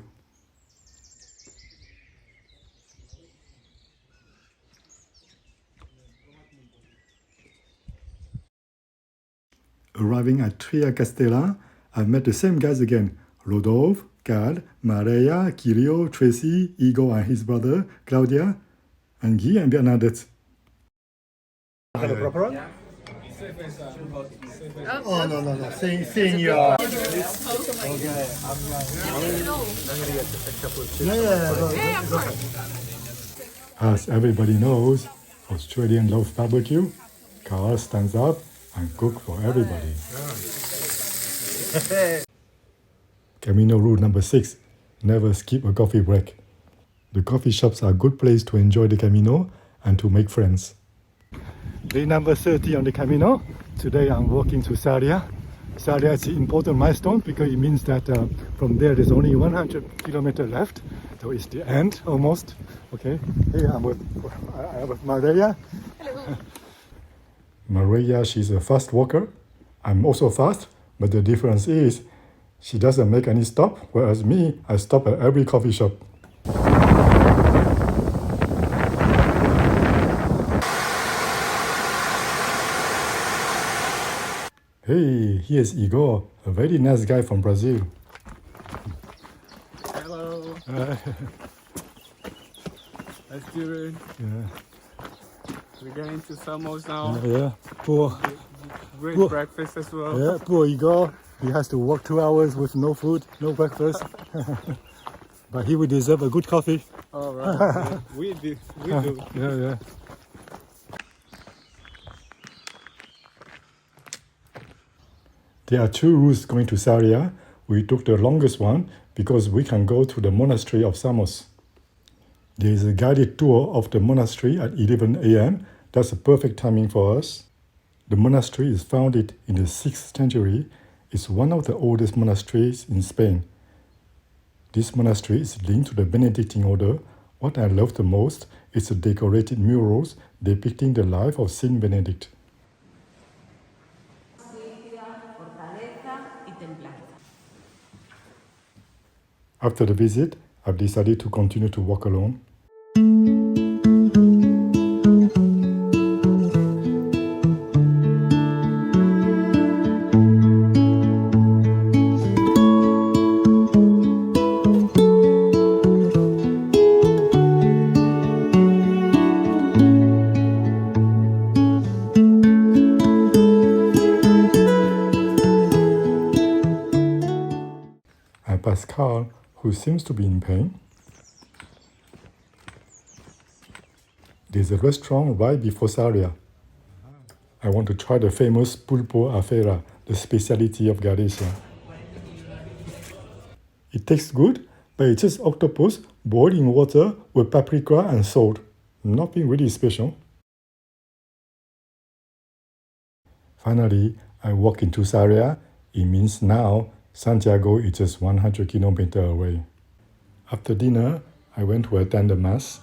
Arriving at Triacastela, I've met the same guys again. Rodolphe, Carl, Maria, Kirio, Tracy, Igor and his brother, Claudia, and Guy and Bernadette. Have a proper one? Oh, no. Senior. Okay, I'm gonna get a couple of chips. As everybody knows, Australians love barbecue. Carl stands up and cook for everybody. Camino rule number 6, never skip a coffee break. The coffee shops are a good place to enjoy the Camino and to make friends. Day number 30 on the Camino. Today I'm walking to Sarria. Sarria is an important milestone because it means that from there there's only 100 kilometers left So it's the end almost. Okay. Here I'm with Maria. Hello. Maria, she's a fast walker. I'm also fast, but the difference is she doesn't make any stop, whereas me, I stop at every coffee shop. Hey, here's Igor, a very nice guy from Brazil. Hello. Let's do it. Yeah. We're getting to Samos now. Yeah. Poor. Great Poor. breakfast as well. Yeah, poor Igor. He has to walk 2 hours with no food, no breakfast. But he would deserve a good coffee. All right. Yeah, we do. Yeah. There are 2 routes going to Sarria. We took the longest one because we can go to the Monastery of Samos. There is a guided tour of the monastery at 11 a.m. That's a perfect timing for us. The monastery is founded in the 6th century. It's one of the oldest monasteries in Spain. This monastery is linked to the Benedictine order. What I love the most is the decorated murals depicting the life of Saint Benedict. After the visit, I've decided to continue to walk alone. I pass Carl, who seems to be in pain. There's a restaurant right before Sarria. I want to try the famous pulpo a fera, the specialty of Galicia. It tastes good, but it's just octopus boiled in water with paprika and salt. Nothing really special. Finally, I walk into Sarria. It means now Santiago is just 100 kilometers away. After dinner, I went to attend the Mass.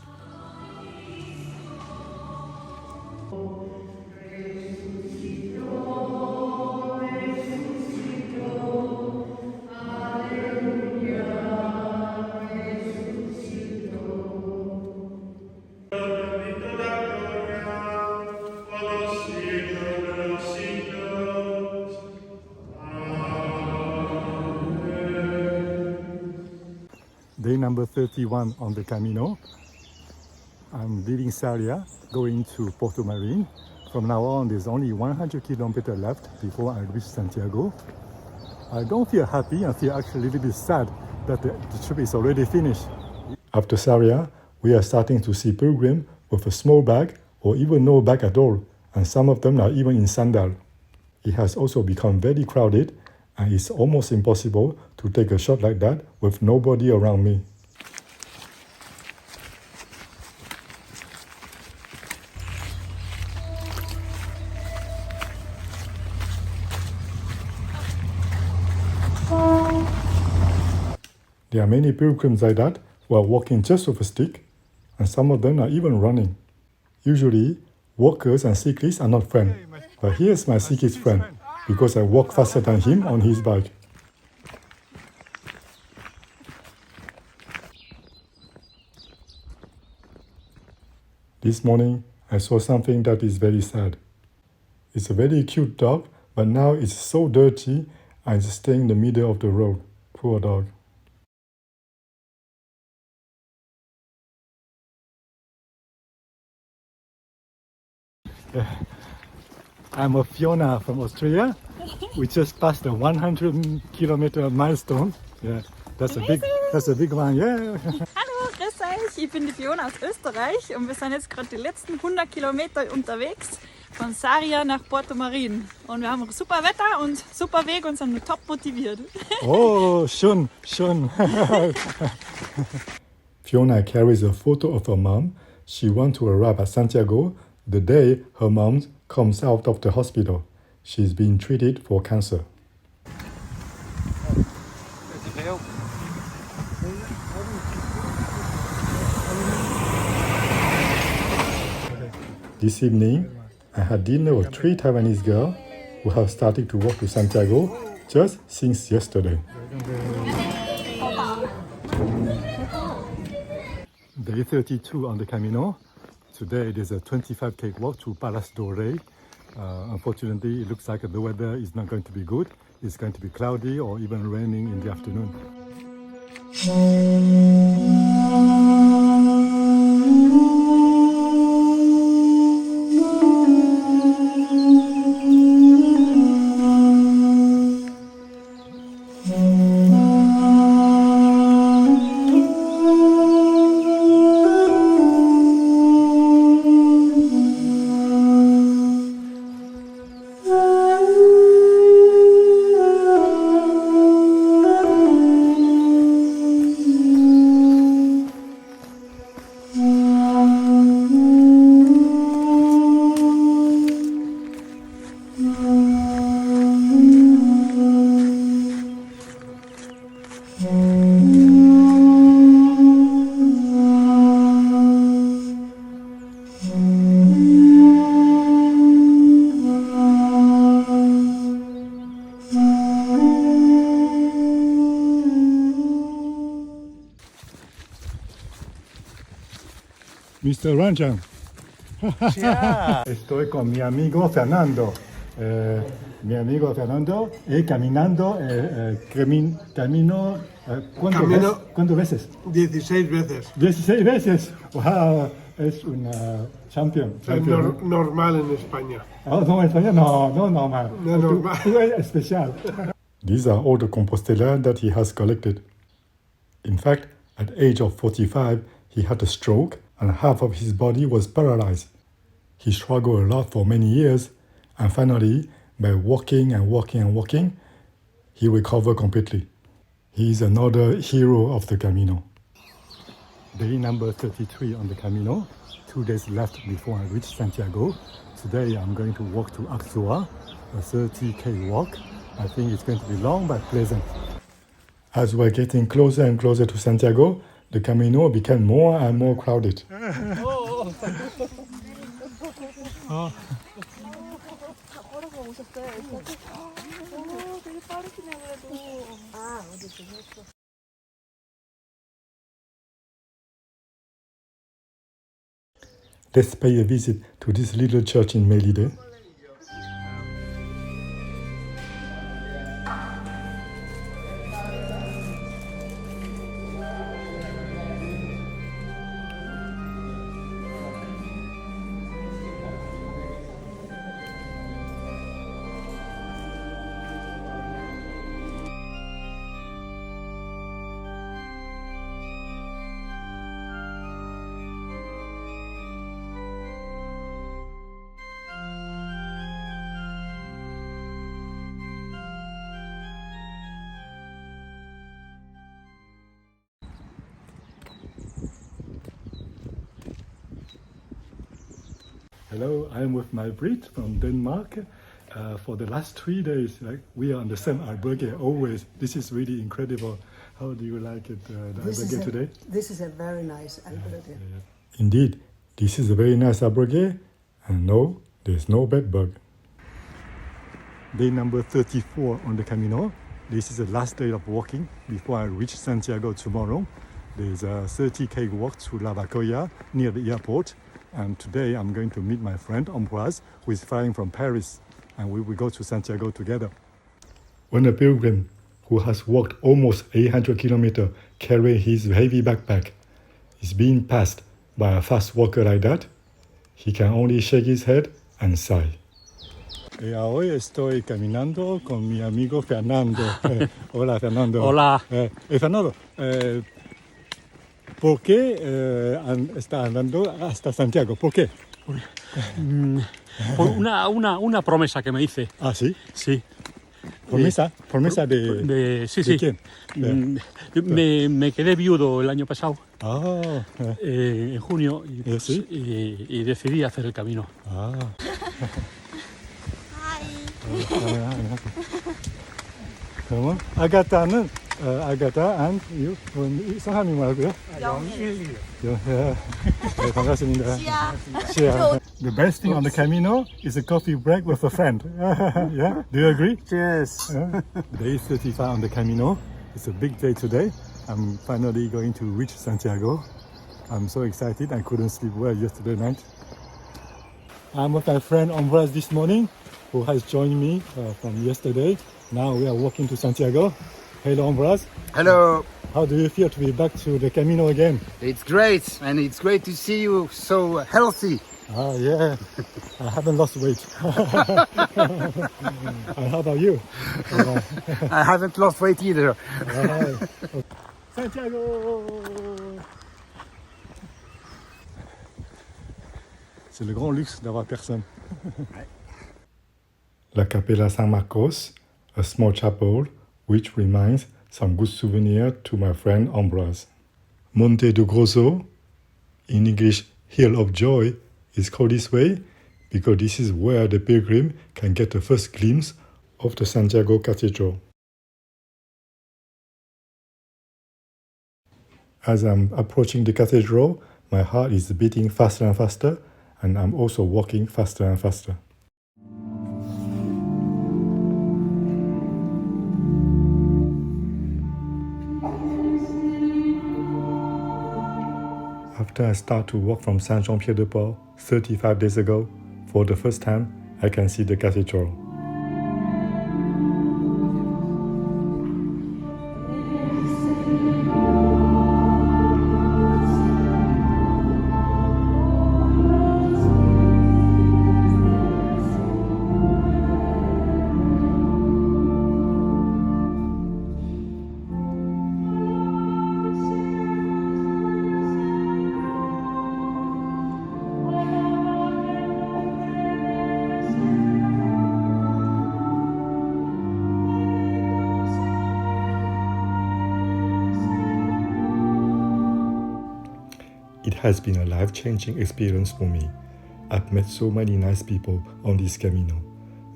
Day number 31 on the Camino. I'm leaving Sarria, going to Porto Marín. From now on, there's only 100 kilometers left before I reach Santiago. I don't feel happy, I feel actually a little bit sad that the trip is already finished. After Sarria, we are starting to see pilgrims with a small bag or even no bag at all, and some of them are even in sandal. It has also become very crowded, and it's almost impossible to take a shot like that with nobody around me. There are many pilgrims like that who are walking just with a stick, and some of them are even running. Usually, walkers and cyclists are not friends, but here's my cyclist friend, because I walk faster than him on his bike. This morning, I saw something that is very sad. It's a very cute dog, but now it's so dirty and it's staying in the middle of the road. Poor dog. I'm a Fiona from Austria. We just passed the 100 kilometer milestone. Yeah, that's a big one. Yeah. Hallo, grüß euch. Ich bin die Fiona aus Österreich und wir sind jetzt gerade die letzten 100 Kilometer unterwegs von Sarria nach Porto Marín. Und wir haben super Wetter und super Weg und sind top motiviert. Oh, schon. Fiona carries a photo of her mom. She wants to arrive at Santiago the day her mom comes out of the hospital. She's being treated for cancer. This evening, I had dinner with 3 Taiwanese girls who have started to walk to Santiago just since yesterday. Day 32 on the Camino. Today there's a 25k walk to Palas Doré. Unfortunately, it looks like the weather is not going to be good. It's going to be cloudy or even raining in the afternoon. Mr. Ranjan. Estoy con mi amigo Fernando. Mi amigo Fernando y caminando camino. ¿Cuántas veces? 16 veces. 16 veces. Wow, es una champion. Normal en España. Oh, no, en España no normal. No normal. Tú eres especial. These are all the Compostela that he has collected. In fact, at the age of 45, he had a stroke and half of his body was paralyzed. He struggled a lot for many years, and finally, by walking, he recovered completely. He is another hero of the Camino. Day number 33 on the Camino. 2 days left before I reach Santiago. Today I'm going to walk to Axua, a 30k walk. I think it's going to be long but pleasant. As we're getting closer and closer to Santiago, the Camino became more and more crowded. Let's pay a visit to this little church in Melide. Hello, I'm with my Brit from Denmark. For the last 3 days, we are on the same albergue always. This is really incredible. How do you like it, the albergue today? This is a very nice albergue. Indeed, this is a very nice albergue, and no, there's no bed bug. Day number 34 on the Camino. This is the last day of walking before I reach Santiago tomorrow. There's a 30k walk to La Vacoya near the airport. And today I'm going to meet my friend Ambroise, who is flying from Paris, and we will go to Santiago together. When a pilgrim who has walked almost 800 kilometers carrying his heavy backpack is being passed by a fast walker like that, he can only shake his head and sigh. Hoy estoy caminando con mi amigo Fernando. Hola, Fernando. Hola. Fernando, ¿por qué está andando hasta Santiago? ¿Por qué? Por una promesa que me hice. ¿Ah, sí? Sí. ¿Promesa de sí, ¿de sí. quién? Me quedé viudo el año pasado, en junio, ¿Sí? y decidí hacer el camino. 아가타는 Agatha and you. 성함이 뭐라고요? 영일. 반갑습니다. 시아. The best thing on the Camino is a coffee break with a friend. Yeah, do you agree? Cheers. Day 35 on the Camino. It's a big day today. I'm finally going to reach Santiago. I'm so excited. I couldn't sleep well yesterday night. I'm with my friend Ambroise this morning, who has joined me from yesterday. Now we are walking to Santiago. Hello, Ambroise. Hello. How do you feel to be back to the Camino again? It's great, and it's great to see you so healthy. Ah, yeah. I haven't lost weight. And how about you? I haven't lost weight either. Santiago! C'est le grand luxe d'avoir personne. La Capella San Marcos, a small chapel which reminds some good souvenir to my friend Ambroise. Monte do Grosso, in English Hill of Joy, is called this way because this is where the pilgrim can get the first glimpse of the Santiago Cathedral. As I'm approaching the cathedral, my heart is beating faster and faster, and I'm also walking faster and faster. After I start to walk from Saint-Jean-Pied-de-Port 35 days ago, for the first time, I can see the cathedral. It has been a life-changing experience for me. I've met so many nice people on this Camino.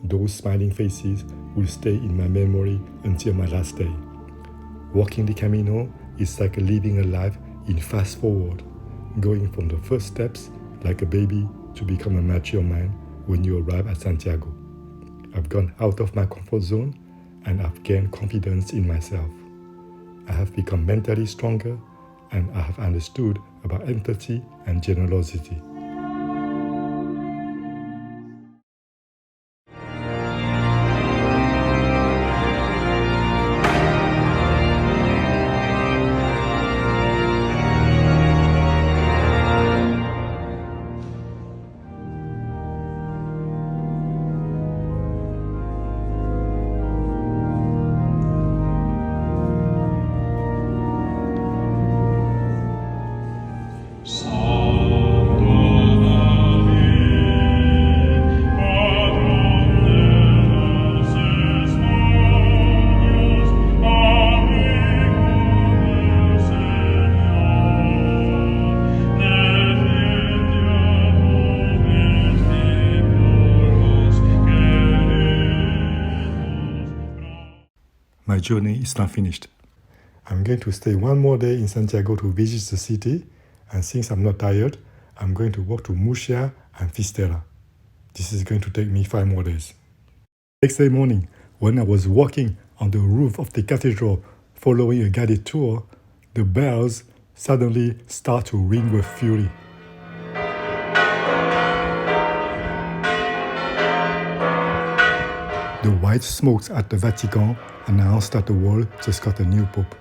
Those smiling faces will stay in my memory until my last day. Walking the Camino is like living a life in fast forward, going from the first steps like a baby to become a mature man when you arrive at Santiago. I've gone out of my comfort zone and I've gained confidence in myself. I have become mentally stronger and I have understood about empathy and generosity. My journey is not finished. I'm going to stay one more day in Santiago to visit the city, and since I'm not tired, I'm going to walk to Muxia and Fisterra. This is going to take me 5 more days. Next day morning, when I was walking on the roof of the cathedral following a guided tour, the bells suddenly start to ring with fury. The white smokes at the Vatican announced that the world just got a new pope.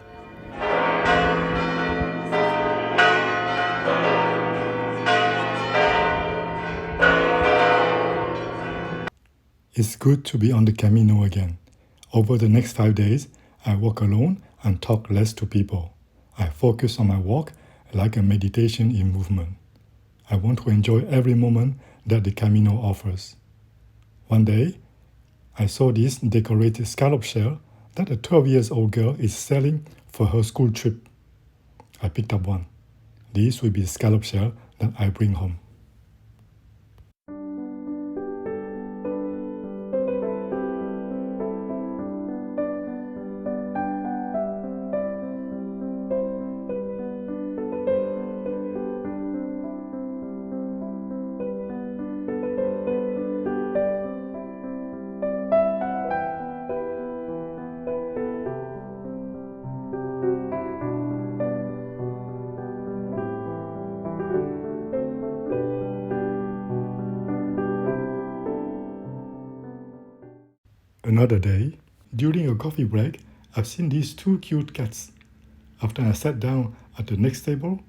It's good to be on the Camino again. Over the next 5 days, I walk alone and talk less to people. I focus on my walk like a meditation in movement. I want to enjoy every moment that the Camino offers. One day, I saw this decorated scallop shell that a 12-year-old girl is selling for her school trip. I picked up one. This will be the scallop shell that I bring home. Another day, during a coffee break, I've seen these two cute cats. After I sat down at the next table,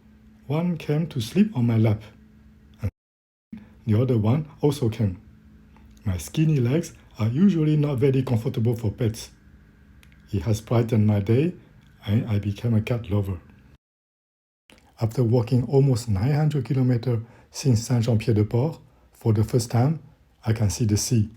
one came to sleep on my lap. And the other one also came. My skinny legs are usually not very comfortable for pets. It has brightened my day and I became a cat lover. After walking almost 900 kilometers since Saint-Jean-Pied-de-Port, for the first time, I can see the sea.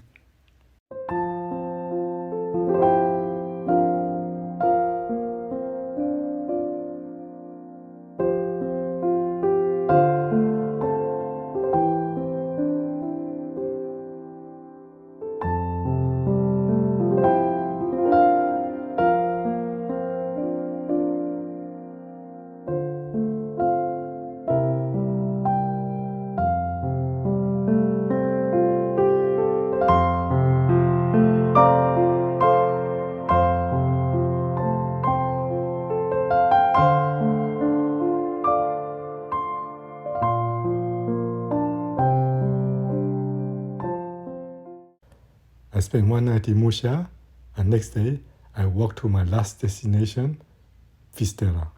I spent one night in Muxia, and next day I walked to my last destination, Fisterra.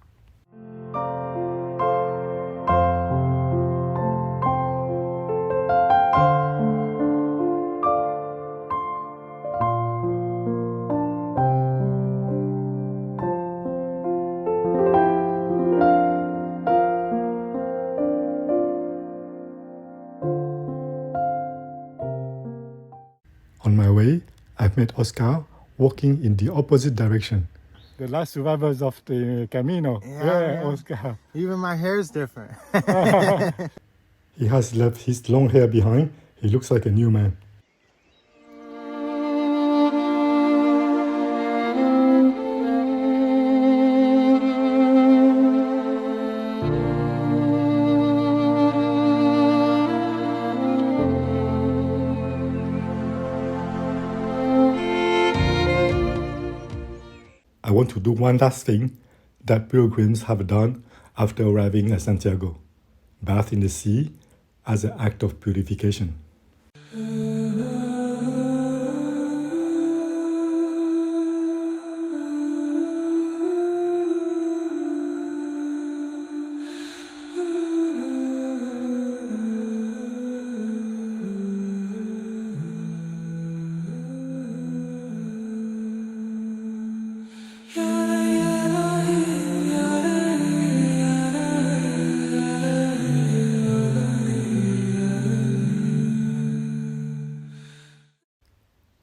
On my way, I've met Oscar walking in the opposite direction. The last survivors of the Camino. Yeah. Oscar. Even my hair is different. He has left his long hair behind. He looks like a new man. I want to do one last thing that pilgrims have done after arriving at Santiago: bath in the sea as an act of purification.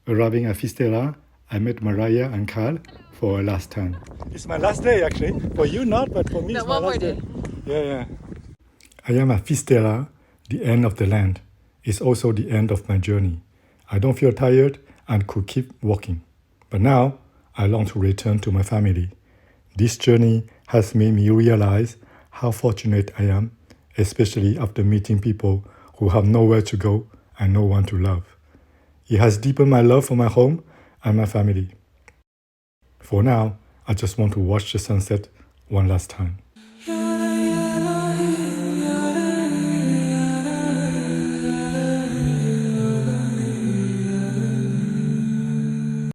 Arriving at Fisterra, I met Mariah and Carl for a last time. It's my last day actually. For you not, but for me it's my last day. Yeah. I am at Fisterra, the end of the land. It's also the end of my journey. I don't feel tired and could keep walking. But now, I long to return to my family. This journey has made me realize how fortunate I am, especially after meeting people who have nowhere to go and no one to love. It has deepened my love for my home and my family. For now, I just want to watch the sunset one last time.